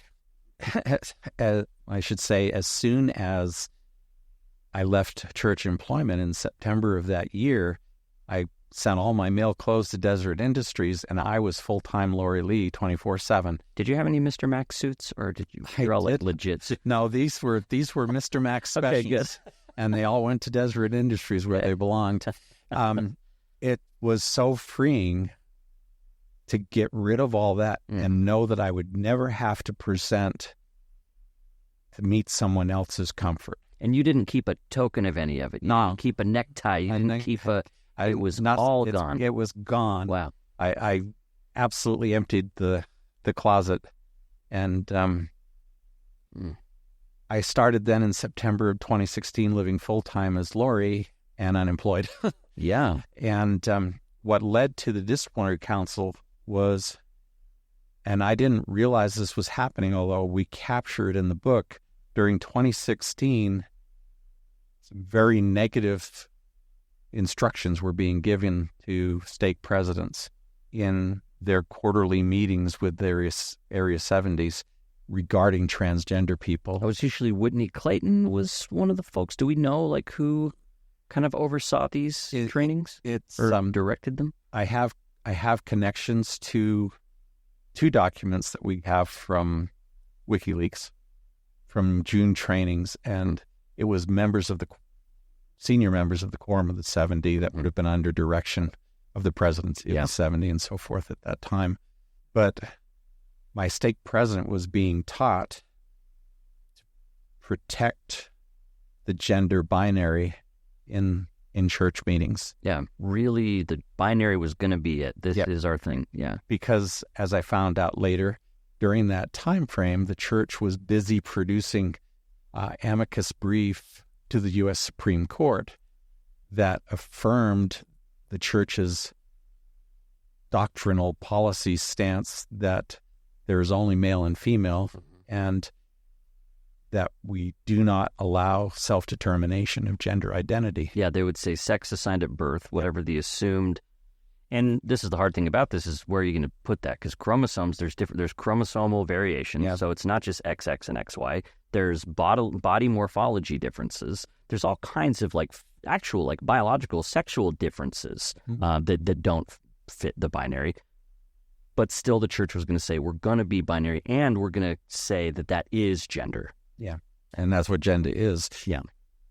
I should say, as soon as I left church employment in September of that year, I sent all my male clothes to Deseret Industries, and I was full-time Laurie Lee 24/7. Did you have any Mr. Max suits, or did you? You're all like legit. No, these were Mr. Max specials. Okay, good. And they all went to Deseret Industries where they belonged. It was so freeing to get rid of all that and know that I would never have to present to meet someone else's comfort. And you didn't keep a token of any of it. You didn't keep a necktie. You didn't keep a... It was all gone. It was gone. Wow. I absolutely emptied the closet. And I started then in September of 2016 living full-time as Laurie and unemployed. Yeah. And what led to the disciplinary council was, and I didn't realize this was happening, although we capture it in the book, during 2016, some very negative instructions were being given to stake presidents in their quarterly meetings with various Area 70s regarding transgender people. It was usually Whitney Clayton was one of the folks. Do we know like who kind of oversaw these trainings or directed them? I have connections to two documents that we have from WikiLeaks from June trainings, and it was senior members of the Quorum of the 70 that would have been under direction of the presidency of the 70 and so forth at that time. But my stake president was being taught to protect the gender binary in church meetings. Yeah, really, the binary was going to be it. This is our thing. Yeah, because as I found out later, during that time frame, the church was busy producing amicus brief to the U.S. Supreme Court that affirmed the church's doctrinal policy stance that there is only male and female, and that we do not allow self-determination of gender identity. Yeah, they would say sex assigned at birth, whatever the assumed. And this is the hard thing about this is where are you going to put that? Because chromosomes, there's chromosomal variation. Yeah. So it's not just XX and XY. There's body morphology differences. There's all kinds of actual biological sexual differences that don't fit the binary. But still the church was going to say, we're going to be binary and we're going to say that is gender. Yeah. And that's what gender is. Yeah.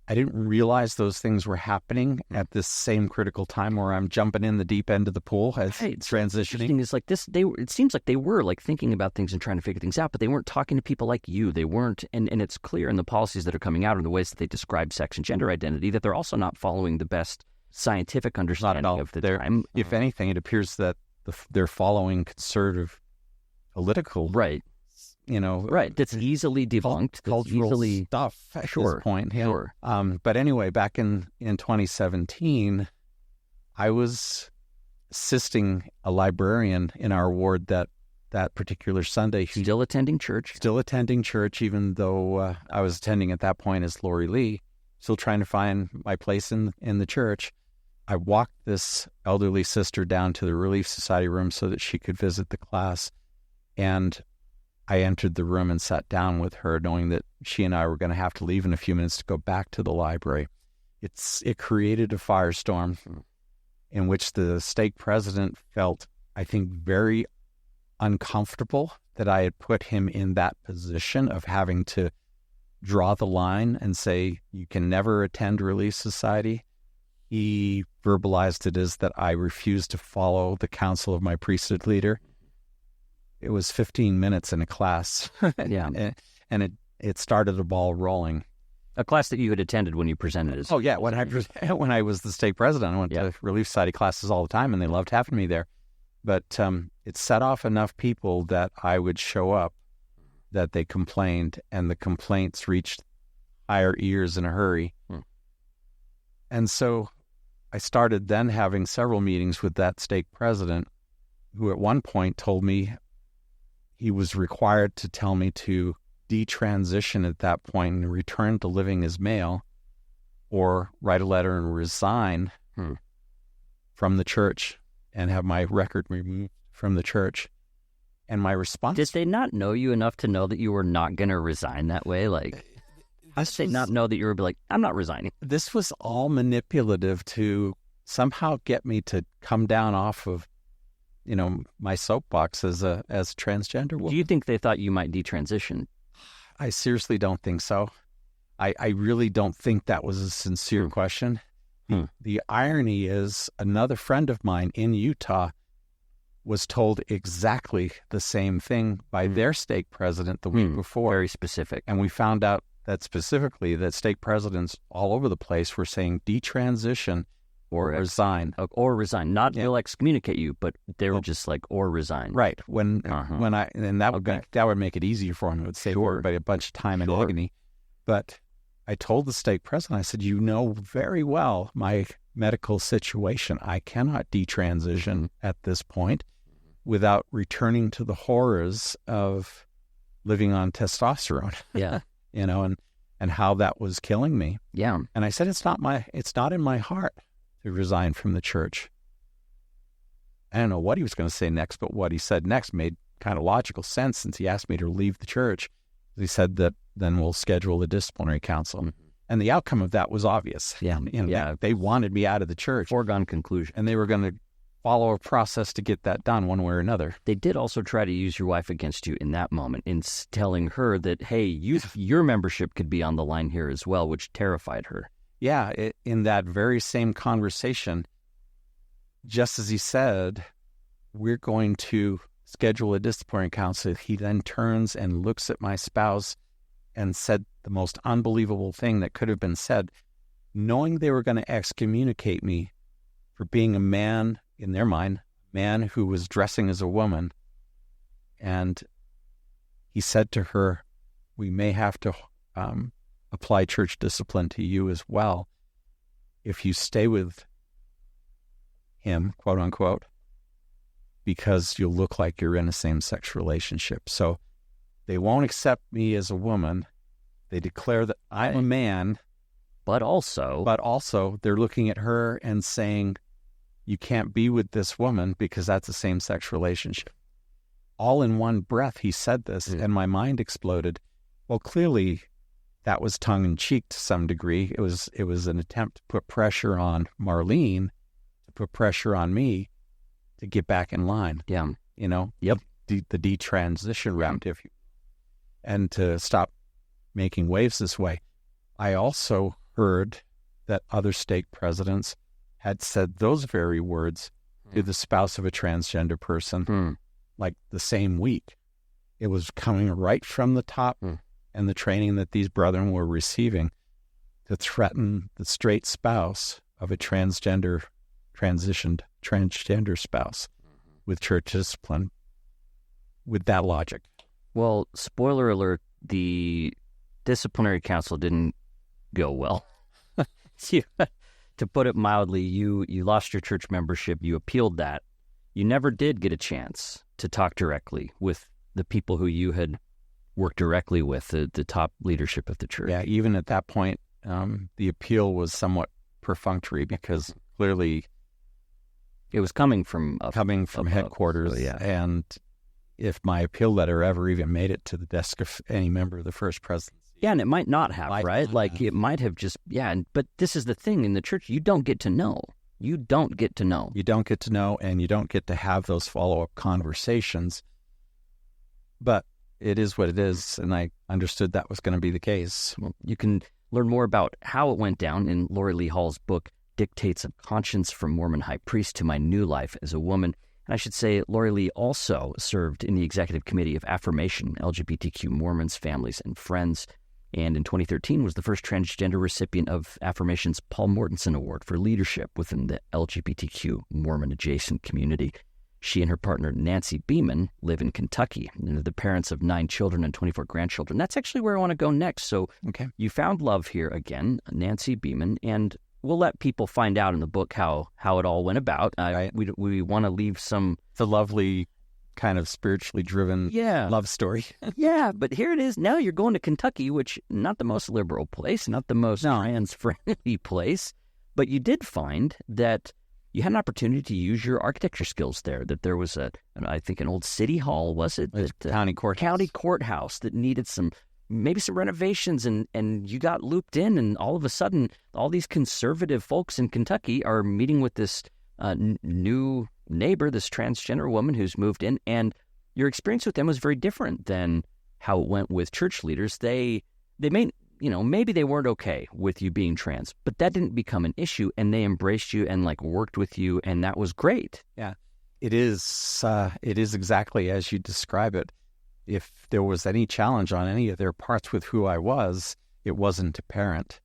I didn't realize those things were happening at this same critical time where I'm jumping in the deep end of the pool as transitioning. It's like this. It seems like they were thinking about things and trying to figure things out, but they weren't talking to people like you. They weren't, and it's clear in the policies that are coming out and the ways that they describe sex and gender identity that they're also not following the best scientific Not at understanding all. of the time. If anything, it appears that they're following conservative political, Right. That's easily debunked. cultural easily stuff at Sure, this point. Yeah. sure. But anyway, back in 2017, I was assisting a librarian in our ward that particular Sunday. Still attending church. Still attending church, even though I was attending at that point as Laurie Lee, still trying to find my place in the church. I walked this elderly sister down to the Relief Society room so that she could visit the class. And I entered the room and sat down with her, knowing that she and I were going to have to leave in a few minutes to go back to the library. It created a firestorm in which the stake president felt, I think, very uncomfortable that I had put him in that position of having to draw the line and say, you can never attend Relief Society. He verbalized it as that I refused to follow the counsel of my priesthood leader. It was 15 minutes in a class. Yeah. and it started a ball rolling. A class that you had attended when you presented as... Oh, yeah. When I was the stake president, I went to Relief Society classes all the time, and they loved having me there. But it set off enough people that I would show up, that they complained, and the complaints reached higher ears in a hurry. And so I started then having several meetings with that stake president, who at one point told me he was required to tell me to detransition at that point and return to living as male, or write a letter and resign from the church and have my record removed from the church. And my response... Did they not know you enough to know that you were not going to resign that way? Like, how did they not know that you were like, I'm not resigning? This was all manipulative to somehow get me to come down off of, my soapbox as a transgender woman. Do you think they thought you might detransition? I seriously don't think so. I really don't think that was a sincere question. The irony is, another friend of mine in Utah was told exactly the same thing by their stake president the week before. Very specific. And we found out that specifically that stake presidents all over the place were saying detransition or resign. Or resign. Not they'll excommunicate you, but they were just like, or resign. Right. That would make it easier for him. It would save everybody a bunch of time and agony. But I told the stake president, I said, you know very well my medical situation. I cannot detransition at this point without returning to the horrors of living on testosterone. Yeah. And how that was killing me. Yeah. And I said, it's not in my heart to resign from the church. I don't know what he was going to say next, but what he said next made kind of logical sense, since he asked me to leave the church. He said that then we'll schedule a disciplinary council. And the outcome of that was obvious. They wanted me out of the church. Foregone conclusion. And they were going to follow a process to get that done one way or another. They did also try to use your wife against you in that moment, in telling her that, hey, your membership could be on the line here as well, which terrified her. Yeah, in that very same conversation, just as he said, we're going to schedule a disciplinary council, he then turns and looks at my spouse and said the most unbelievable thing that could have been said, knowing they were going to excommunicate me for being a man, in their mind, man who was dressing as a woman. And he said to her, we may have to apply church discipline to you as well if you stay with him, quote unquote, because you'll look like you're in a same-sex relationship. So they won't accept me as a woman. They declare that I'm a man. But also they're looking at her and saying, you can't be with this woman because that's a same-sex relationship. All in one breath, he said this, and my mind exploded. Well, clearly, that was tongue-in-cheek to some degree. It was an attempt to put pressure on Marlene, to put pressure on me to get back in line. Yeah. The detransition route, and to stop making waves this way. I also heard that other stake presidents had said those very words to the spouse of a transgender person, like the same week. It was coming right from the top, and the training that these brethren were receiving to threaten the straight spouse of a transitioned transgender spouse with church discipline with that logic. Well, spoiler alert, the disciplinary council didn't go well. To put it mildly, you lost your church membership, you appealed that. You never did get a chance to talk directly with the people who you had worked directly with, the top leadership of the church. Yeah, even at that point, the appeal was somewhat perfunctory because clearly it was coming from headquarters. So, yeah. And if my appeal letter ever even made it to the desk of any member of the First Presidency. Yeah, and it might not have, right? It might have just, but this is the thing in the church, you don't get to know. You don't get to know. You don't get to know, and you don't get to have those follow-up conversations. But it is what it is, and I understood that was going to be the case. Well, you can learn more about how it went down in Laurie Lee Hall's book, Dictates of Conscience from Mormon High Priest to My New Life as a Woman. And I should say, Laurie Lee also served in the executive committee of Affirmation, LGBTQ Mormons, Families, and Friends. And in 2013 was the first transgender recipient of Affirmation's Paul Mortensen Award for leadership within the LGBTQ Mormon-adjacent community. She and her partner, Nancy Beaman, live in Kentucky and are the parents of 9 children and 24 grandchildren. That's actually where I want to go next. So You found love here again, Nancy Beaman, and we'll let people find out in the book how it all went about. Right. We want to leave some... It's a lovely kind of spiritually driven love story. Yeah, but here it is. Now you're going to Kentucky, which not the most liberal place, not the most trans-friendly place, but you did find that you had an opportunity to use your architecture skills there, that there was I think an old city hall, was it? County courthouse that needed maybe some renovations, and you got looped in, and all of a sudden, all these conservative folks in Kentucky are meeting with this new neighbor, this transgender woman who's moved in, and your experience with them was very different than how it went with church leaders. They may, maybe they weren't okay with you being trans, but that didn't become an issue, and they embraced you and worked with you, and that was great. Yeah, it is exactly as you describe it. If there was any challenge on any of their parts with who I was, it wasn't apparent.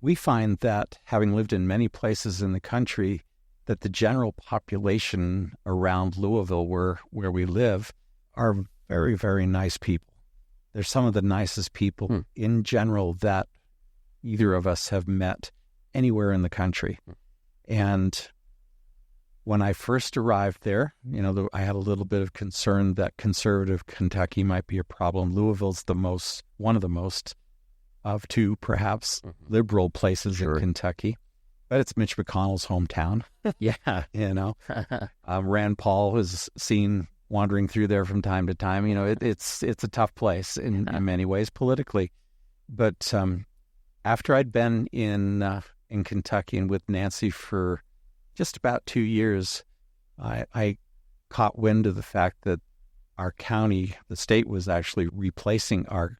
We find that, having lived in many places in the country, that the general population around Louisville, where we live, are very, very nice people. They're some of the nicest people in general that either of us have met anywhere in the country. And when I first arrived there, I had a little bit of concern that conservative Kentucky might be a problem. Louisville's one of the most of 2, perhaps, liberal places in Kentucky. But it's Mitch McConnell's hometown. Yeah. Rand Paul is seen wandering through there from time to time. It's a tough place in many ways politically. But after I'd been in Kentucky and with Nancy for just about 2 years, I caught wind of the fact that our county, the state, was actually replacing our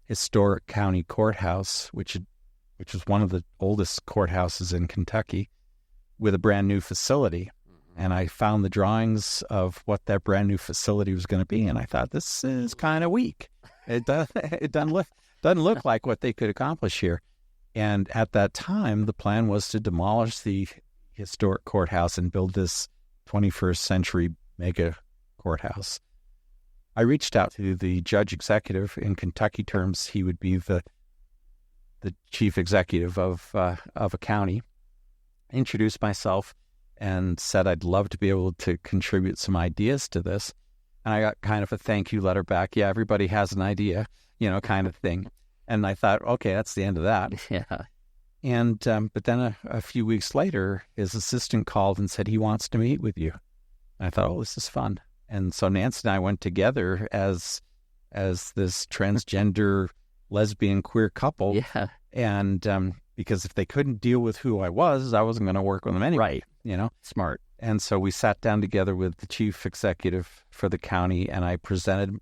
historic county courthouse, which was one of the oldest courthouses in Kentucky, with a brand new facility. And I found the drawings of what that brand new facility was going to be, and I thought, this is kind of weak. It doesn't look like what they could accomplish here. And at that time, the plan was to demolish the historic courthouse and build this 21st century mega courthouse. I reached out to the judge executive. In Kentucky terms, he would be the chief executive of a county. I introduced myself and said I'd love to be able to contribute some ideas to this. And I got kind of a thank you letter back. Yeah, everybody has an idea, kind of thing. And I thought, okay, that's the end of that. Yeah. And but then a few weeks later, his assistant called and said he wants to meet with you. And I thought, oh, this is fun. And so Nancy and I went together as this transgender, lesbian, queer couple. Yeah. And because if they couldn't deal with who I wasn't going to work with them anyway. Right. Smart. And so we sat down together with the chief executive for the county, and I presented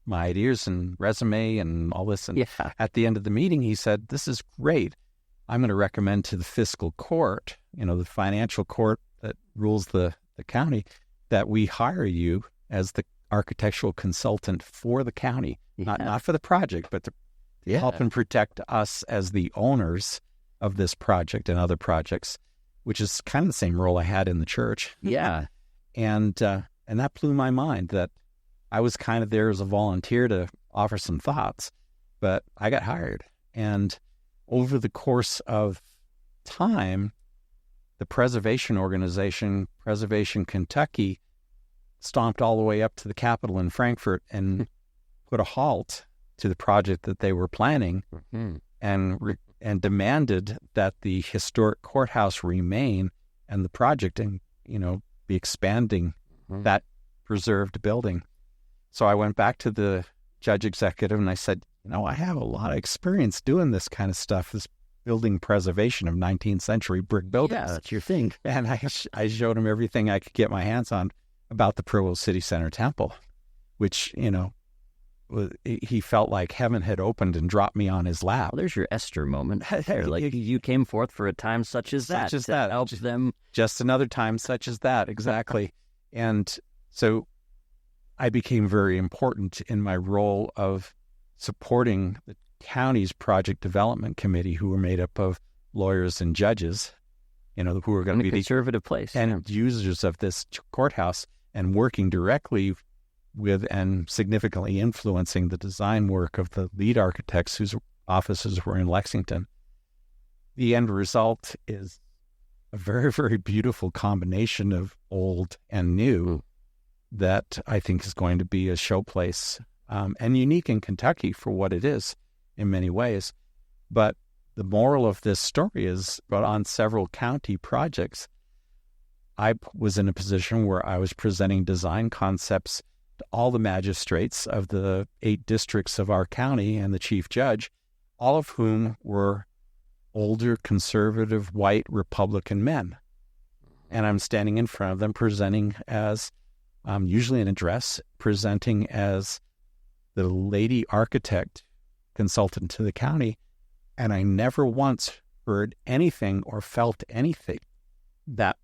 my ideas and resume and all this. And at the end of the meeting, he said, this is great. I'm going to recommend to the fiscal court, the financial court that rules the county, that we hire you as the architectural consultant for the county, not for the project, but to help and protect us as the owners of this project and other projects. which is kind of the same role I had in the church. Yeah. And that blew my mind that I was kind of there as a volunteer to offer some thoughts, but I got hired. And over the course of time, the preservation organization, Preservation Kentucky, stomped all the way up to the Capitol in Frankfurt and put a halt to the project that they were planning, and demanded that the historic courthouse remain and the project be expanding that preserved building. So I went back to the judge executive and I said, I have a lot of experience doing this kind of stuff, this building preservation of 19th century brick buildings. Yeah, that's your thing. And I showed him everything I could get my hands on about the Provo City Center Temple, which, he felt like heaven had opened and dropped me on his lap. Well, there's your Esther moment. Like you came forth for a time such as that. Help them. Just another time such as that, exactly. And so I became very important in my role of supporting the county's project development committee, who were made up of lawyers and judges, who were going to be conservative place and users of this courthouse, and working directly with and significantly influencing the design work of the lead architects whose offices were in Lexington. The end result is a very, very beautiful combination of old and new that I think is going to be a showplace and unique in Kentucky for what it is in many ways. But the moral of this story is, but on several county projects, I was in a position where I was presenting design concepts to all the magistrates of the 8 districts of our county and the chief judge, all of whom were older, conservative, white Republican men. And I'm standing in front of them presenting as, usually an address, presenting as the lady architect consultant to the county. And I never once heard anything or felt anything that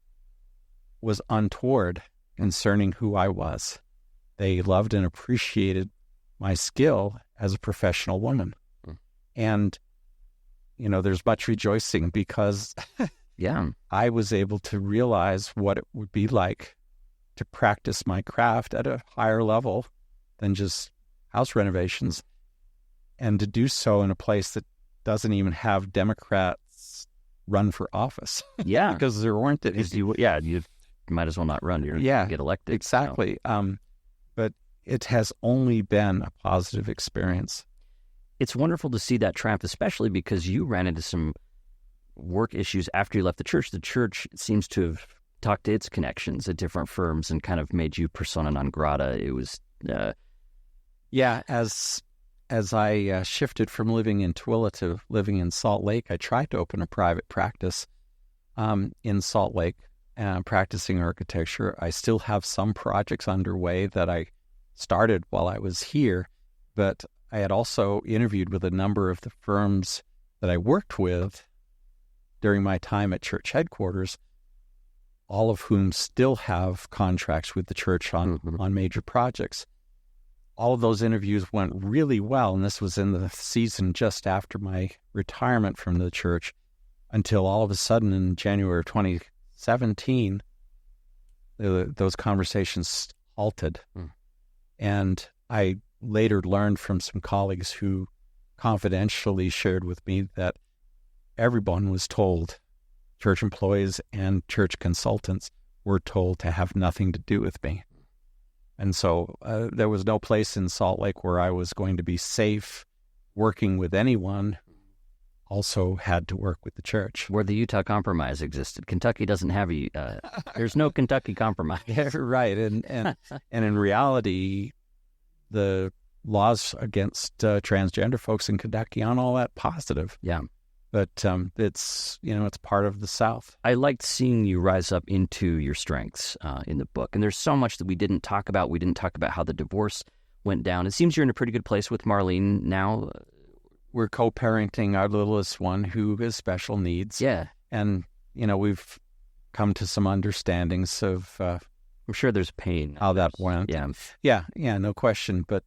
was untoward concerning who I was. They loved and appreciated my skill as a professional woman. And, there's much rejoicing because I was able to realize what it would be like to practice my craft at a higher level than just house renovations, and to do so in a place that doesn't even have Democrats run for office. Yeah. Because there weren't any. You might as well not run. You're going to get elected. Exactly. But it has only been a positive experience. It's wonderful to see that triumph, especially because you ran into some work issues after you left the church. The church seems to have talked to its connections at different firms and kind of made you persona non grata. It was... As I shifted from living in Tooele to living in Salt Lake, I tried to open a private practice in Salt Lake, practicing architecture. I still have some projects underway that I started while I was here, but I had also interviewed with a number of the firms that I worked with during my time at church headquarters, all of whom still have contracts with the church on major projects. All of those interviews went really well, and this was in the season just after my retirement from the church, until all of a sudden in January of 2017, those conversations halted. And I later learned from some colleagues who confidentially shared with me that everyone was told, church employees and church consultants were told to have nothing to do with me. And so there was no place in Salt Lake where I was going to be safe working with anyone. Also had to work with the church. Where the Utah Compromise existed. Kentucky doesn't have there's no Kentucky Compromise. Yeah, right. And in reality, the laws against transgender folks in Kentucky aren't all that positive. Yeah. But it's part of the South. I liked seeing you rise up into your strengths in the book. And there's so much that we didn't talk about. We didn't talk about how the divorce went down. It seems you're in a pretty good place with Marlene now. We're co-parenting our littlest one who has special needs. Yeah. And, we've come to some understandings of... I'm sure there's pain. How that went. Yeah. Yeah, no question. But,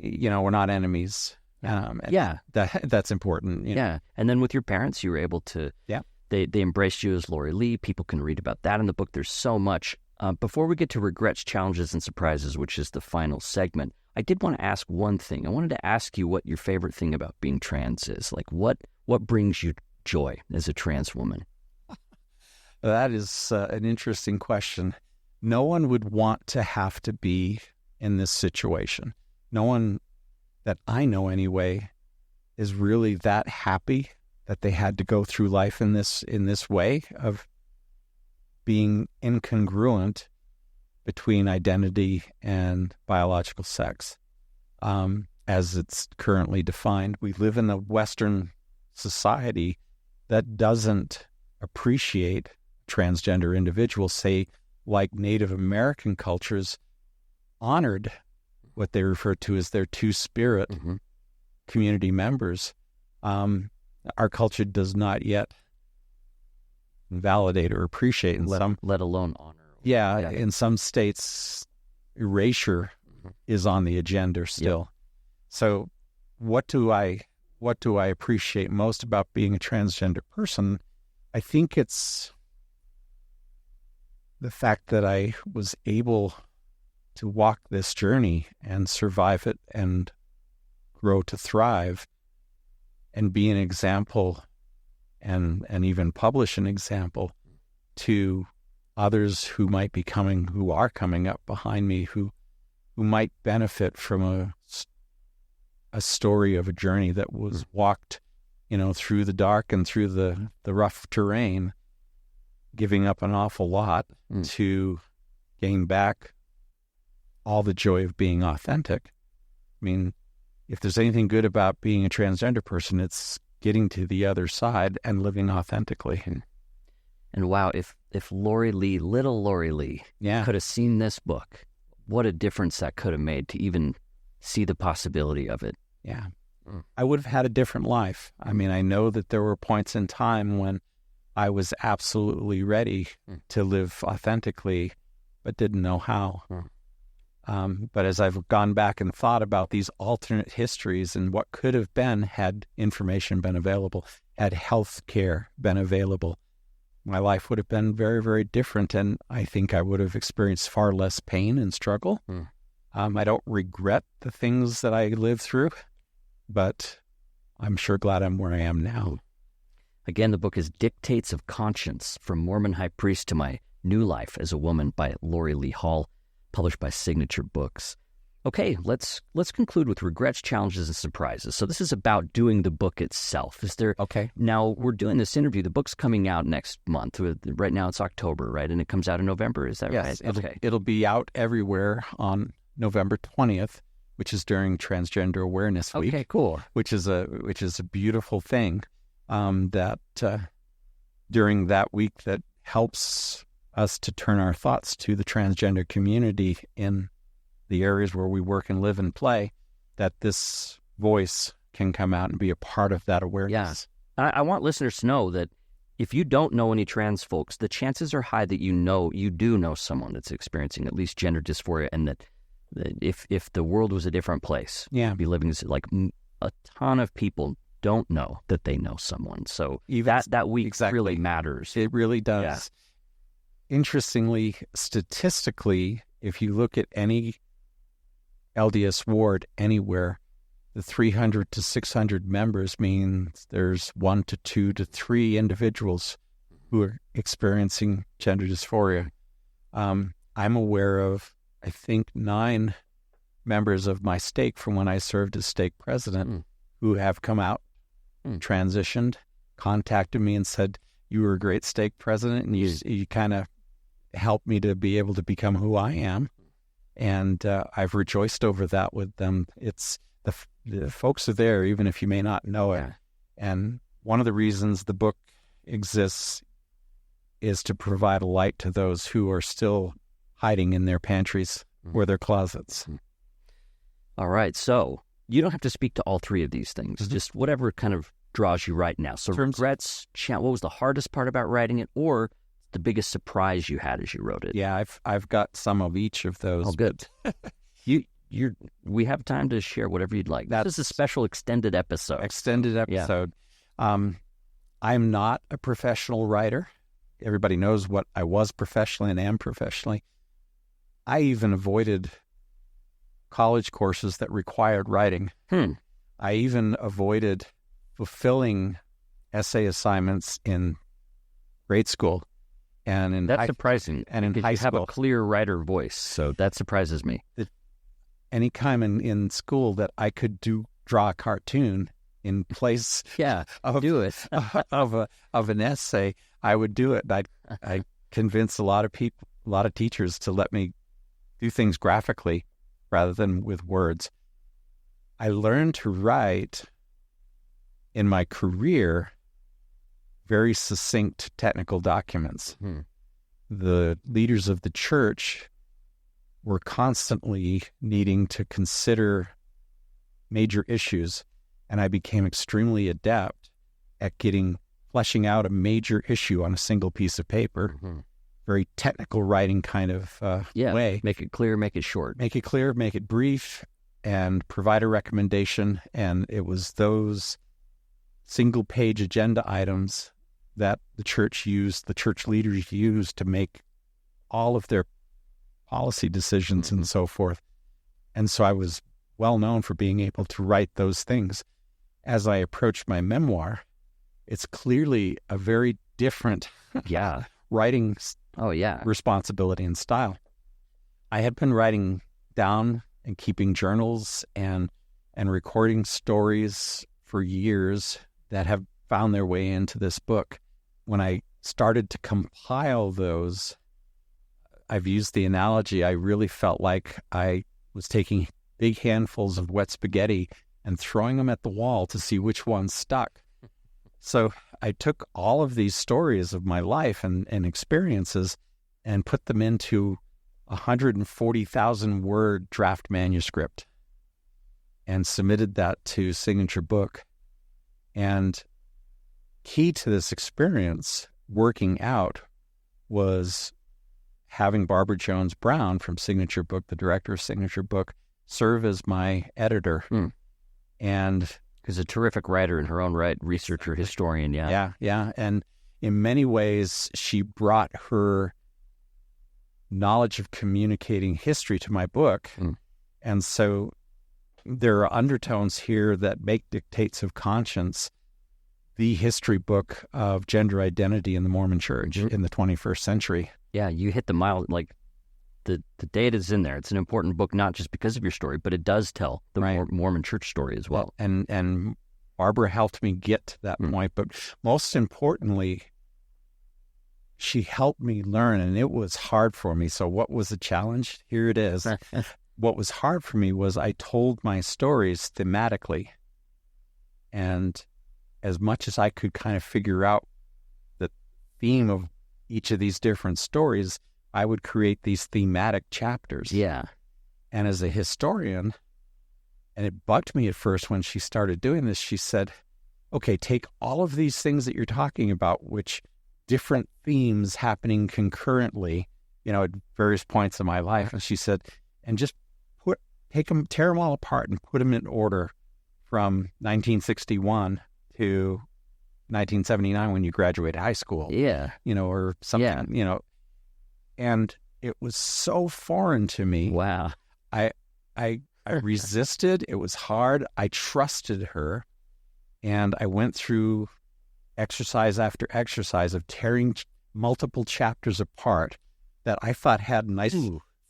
we're not enemies. That's important. Yeah. And then with your parents, you were able to They embraced you as Laurie Lee. People can read about that in the book. There's so much. Before we get to regrets, challenges, and surprises, which is the final segment, I did want to ask one thing. I wanted to ask you what your favorite thing about being trans is. Like, what brings you joy as a trans woman? That is an interesting question. No one would want to have to be in this situation. No one that I know anyway is really that happy that they had to go through life in this way of being incongruent between identity and biological sex. As it's currently defined, we live in a Western society that doesn't appreciate transgender individuals, say, like Native American cultures, honored what they refer to as their two-spirit community members. Our culture does not yet validate or appreciate let alone honor. Yeah, in some states, erasure is on the agenda still. Yep. So what do I appreciate most about being a transgender person? I think it's the fact that I was able to walk this journey and survive it and grow to thrive and be an example and even publish an example to others who are coming up behind me, who might benefit from a story of a journey that was walked, through the dark and through the rough terrain, giving up an awful lot to gain back all the joy of being authentic. I mean, if there's anything good about being a transgender person, it's getting to the other side and living authentically. And wow, if Laurie Lee, little Laurie Lee, could have seen this book, what a difference that could have made to even see the possibility of it. Yeah. I would have had a different life. I mean, I know that there were points in time when I was absolutely ready to live authentically, but didn't know how. But as I've gone back and thought about these alternate histories and what could have been had information been available, had health care been available, my life would have been very, very different, and I think I would have experienced far less pain and struggle. I don't regret the things that I lived through, but I'm sure glad I'm where I am now. Again, the book is Dictates of Conscience, From Mormon High Priest to My New Life as a Woman by Laurie Lee Hall, published by Signature Books. Okay, let's conclude with regrets, challenges, and surprises. So this is about doing the book itself. Okay. Now, we're doing this interview. The book's coming out next month. Right now it's October, right? And it comes out in November. Is that right? Yes, it'll be out everywhere on November 20th, which is during Transgender Awareness Week. Okay, cool. Which is a beautiful thing that during that week that helps us to turn our thoughts to the transgender community in the areas where we work and live and play, that this voice can come out and be a part of that awareness. Yeah. I want listeners to know that if you don't know any trans folks, the chances are high that you do know someone that's experiencing at least gender dysphoria, and that if the world was a different place, be living like a ton of people don't know that they know someone. So even that week really matters. It really does. Yeah. Interestingly, statistically, if you look at any LDS ward anywhere, the 300 to 600 members means there's 1 to 2 to 3 individuals who are experiencing gender dysphoria. I'm aware of, I think, 9 members of my stake from when I served as stake president who have come out, transitioned, contacted me and said, you were a great stake president and you kind of helped me to be able to become who I am. And I've rejoiced over that with them. It's the folks are there, even if you may not know it. And one of the reasons the book exists is to provide a light to those who are still hiding in their pantries or their closets. All right. So you don't have to speak to all 3 of these things, just whatever kind of draws you right now. So regrets, what was the hardest part about writing it, or the biggest surprise you had as you wrote it? Yeah, I've got some of each of those. Oh, good. We have time to share whatever you'd like. This is a special extended episode. Yeah. I'm not a professional writer. Everybody knows what I was professionally and am professionally. I even avoided college courses that required writing. I even avoided fulfilling essay assignments in grade school and in That's surprising. And in high you school. have a clear writer voice, so that surprises me. Any time in school that I could draw a cartoon in place of do it. of an essay, I would do it. I convinced a lot of people, a lot of teachers, to let me do things graphically rather than with words. I learned to write in my career very succinct technical documents. The leaders of the church were constantly needing to consider major issues, and I became extremely adept at fleshing out a major issue on a single piece of paper. Very technical writing kind of way. Make it clear, make it short. Make it clear, make it brief, and provide a recommendation. And it was those single-page agenda items that the church leaders used to make all of their policy decisions and so forth. And so I was well known for being able to write those things. As I approached my memoir, it's clearly a very different writing responsibility and style. I had been writing down and keeping journals and recording stories for years that have found their way into this book. When I started to compile those, I've used the analogy, I really felt like I was taking big handfuls of wet spaghetti and throwing them at the wall to see which one stuck. So I took all of these stories of my life and experiences and put them into a 140,000-word draft manuscript and submitted that to Signature Book. And key to this experience working out was having Barbara Jones Brown from Signature Book, the director of Signature Book, serve as my editor. And She's a terrific writer in her own right, researcher, historian, Yeah. And in many ways, she brought her knowledge of communicating history to my book. And so there are undertones here that make Dictates of Conscience the history book of gender identity in the Mormon Church in the 21st century. Yeah, you hit the mile, like the data's in there. It's an important book, not just because of your story, but it does tell the Mormon Church story as well. And Barbara helped me get to that point, but most importantly, she helped me learn, and it was hard for me. So what was the challenge? Here it is. What was hard for me was I told my stories thematically, and as much as I could kind of figure out the theme of each of these different stories, I would create these thematic chapters. Yeah. And as a historian, and it bugged me at first when she started doing this, she said, okay, take all of these things that you're talking about, which different themes happening concurrently, at various points in my life. And she said, and just tear them all apart and put them in order from 1961 to 1979 when you graduate high school. Yeah. Or something, and it was so foreign to me. Wow. I resisted. It was hard. I trusted her. And I went through exercise after exercise of tearing multiple chapters apart that I thought had nice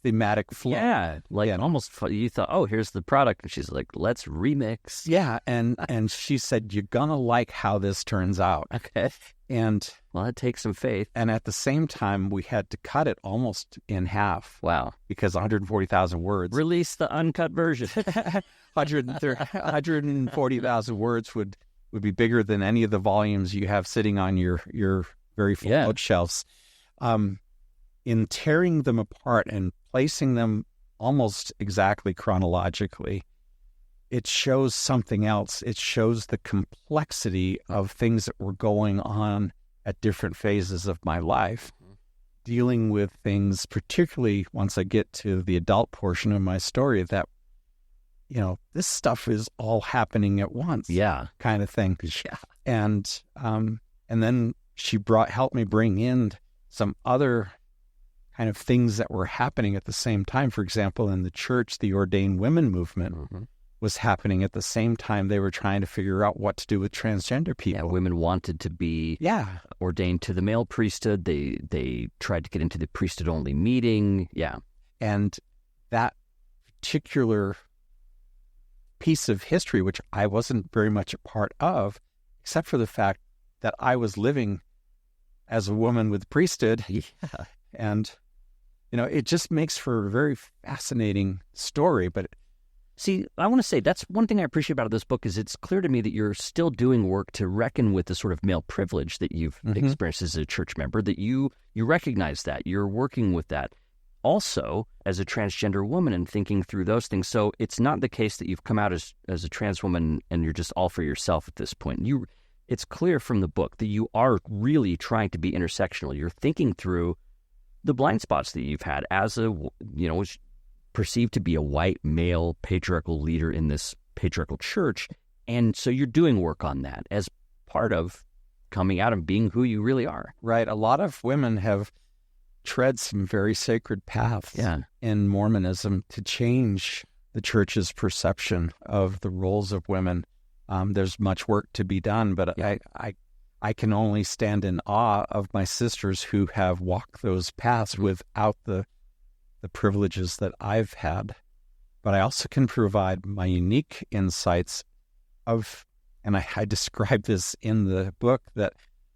thematic flow. Yeah, almost you thought, oh, here's the product. And she's like, let's remix. Yeah, and she said, you're going to like how this turns out. Okay. And well, it takes some faith. And at the same time, we had to cut it almost in half. Wow. Because 140,000 words. Release the uncut version. 140,000 words would be bigger than any of the volumes you have sitting on your very full bookshelves. In tearing them apart and placing them almost exactly chronologically, it shows something else. It shows the complexity of things that were going on at different phases of my life, dealing with things, particularly once I get to the adult portion of my story, that, this stuff is all happening at once. Yeah. Kind of thing. Yeah. And And then she helped me bring in some other kind of things that were happening at the same time. For example, in the church, the ordained women movement was happening at the same time they were trying to figure out what to do with transgender people. Yeah, women wanted to be ordained to the male priesthood. They tried to get into the priesthood-only meeting. Yeah. And that particular piece of history, which I wasn't very much a part of, except for the fact that I was living as a woman with priesthood. Yeah. And, it just makes for a very fascinating story. But see, I want to say that's one thing I appreciate about this book is it's clear to me that you're still doing work to reckon with the sort of male privilege that you've experienced as a church member, that you recognize that. You're working with that. Also, as a transgender woman and thinking through those things. So it's not the case that you've come out as a trans woman and you're just all for yourself at this point. It's clear from the book that you are really trying to be intersectional. You're thinking through the blind spots that you've had as perceived to be a white male patriarchal leader in this patriarchal church. And so you're doing work on that as part of coming out and being who you really are. Right. A lot of women have tread some very sacred paths in Mormonism to change the church's perception of the roles of women. There's much work to be done, but I can only stand in awe of my sisters who have walked those paths without the privileges that I've had. But I also can provide my unique insights and I describe this in the book, that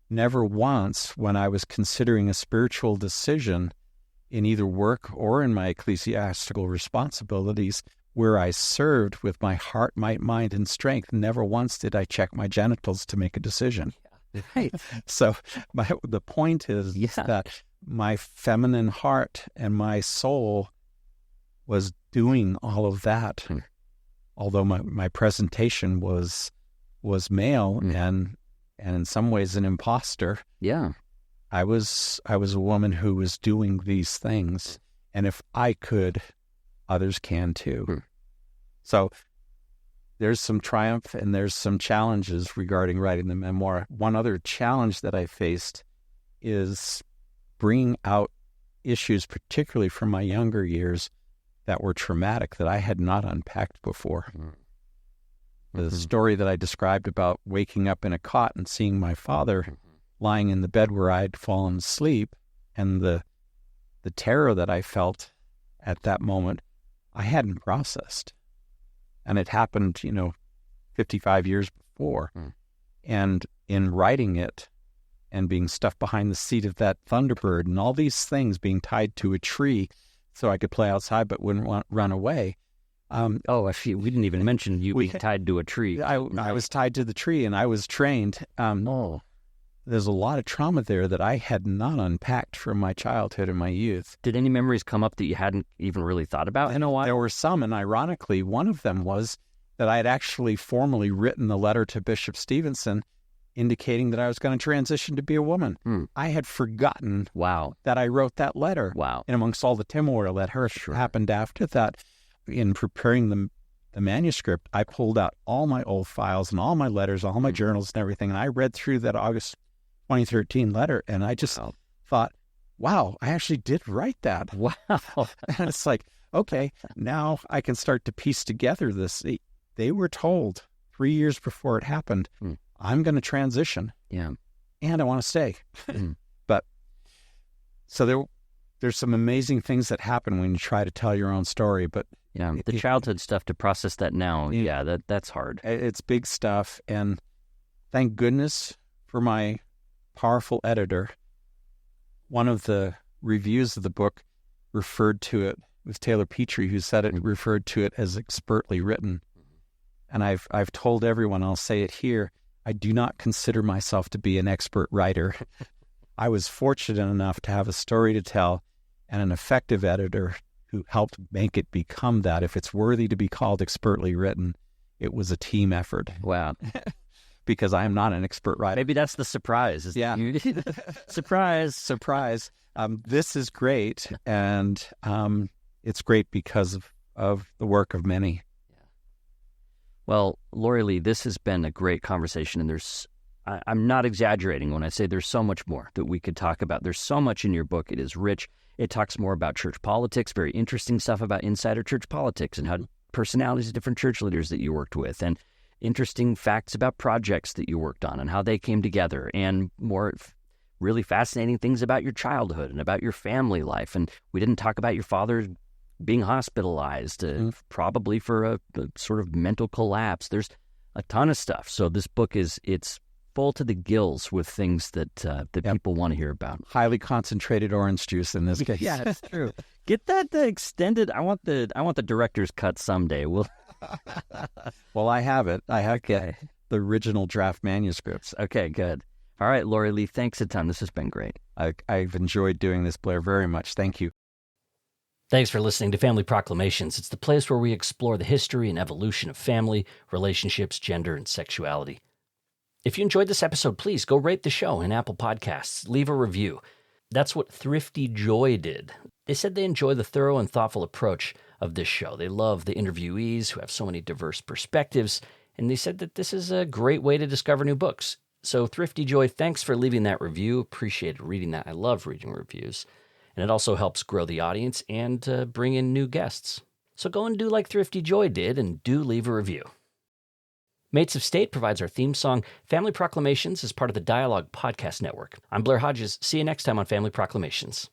never once when I was considering a spiritual decision in either work or in my ecclesiastical responsibilities where I served with my heart, might, mind, and strength, never once did I check my genitals to make a decision. Right. So the point is that my feminine heart and my soul was doing all of that, although my presentation was male and in some ways an imposter. Yeah, I was a woman who was doing these things, and if I could, others can too. So there's some triumph and there's some challenges regarding writing the memoir. One other challenge that I faced is bringing out issues, particularly from my younger years, that were traumatic, that I had not unpacked before. The story that I described about waking up in a cot and seeing my father lying in the bed where I'd fallen asleep, and the terror that I felt at that moment, I hadn't processed. And it happened, 55 years before. And in writing it and being stuffed behind the seat of that Thunderbird and all these things, being tied to a tree so I could play outside but wouldn't run away. We didn't even mention you being tied to a tree. I was tied to the tree and I was trained. There's a lot of trauma there that I had not unpacked from my childhood and my youth. Did any memories come up that you hadn't even really thought about in a while? There were some, and ironically, one of them was that I had actually formally written the letter to Bishop Stevenson indicating that I was going to transition to be a woman. I had forgotten that I wrote that letter. Wow. And amongst all the turmoil that happened after that, in preparing the manuscript, I pulled out all my old files and all my letters, all my journals and everything, and I read through that August 2013 letter, and I just thought, wow, I actually did write that. Wow. And it's like, okay, now I can start to piece together this. They were told 3 years before it happened, I'm going to transition. Yeah. And I want to stay. But so there's some amazing things that happen when you try to tell your own story, but the childhood stuff, to process that now, that's hard. It's big stuff, and thank goodness for my powerful editor. One of the reviews of the book referred to it, was Taylor Petrie who said it, referred to it as expertly written. And I've told everyone, I'll say it here, I do not consider myself to be an expert writer. I was fortunate enough to have a story to tell and an effective editor who helped make it become that. If it's worthy to be called expertly written, it was a team effort. Wow. Because I am not an expert writer. Maybe that's the surprise. Surprise. This is great, and it's great because of the work of many. Well, Laurie Lee, this has been a great conversation, and I'm not exaggerating when I say there's so much more that we could talk about. There's so much in your book. It is rich. It talks more about church politics, very interesting stuff about insider church politics and how personalities of different church leaders that you worked with, and interesting facts about projects that you worked on and how they came together, and more really fascinating things about your childhood and about your family life. And we didn't talk about your father being hospitalized, probably for a sort of mental collapse. There's a ton of stuff. So this book it's full to the gills with things that people want to hear about. Highly concentrated orange juice in this case. Yeah, it's true. Get that extended. I want the director's cut someday. Well, I have it. I have the original draft manuscripts. Okay, good. All right, Laurie Lee, thanks a ton. This has been great. I've enjoyed doing this, Blair, very much. Thank you. Thanks for listening to Family Proclamations. It's the place where we explore the history and evolution of family, relationships, gender, and sexuality. If you enjoyed this episode, please go rate the show in Apple Podcasts. Leave a review. That's what Thrifty Joy did. They said they enjoy the thorough and thoughtful approach of this show. They love the interviewees who have so many diverse perspectives, and they said that this is a great way to discover new books. So Thrifty Joy, thanks for leaving that review. Appreciated reading that. I love reading reviews. And it also helps grow the audience and bring in new guests. So go and do like Thrifty Joy did and do leave a review. Mates of State provides our theme song. Family Proclamations is part of the Dialogue Podcast Network. I'm Blair Hodges. See you next time on Family Proclamations.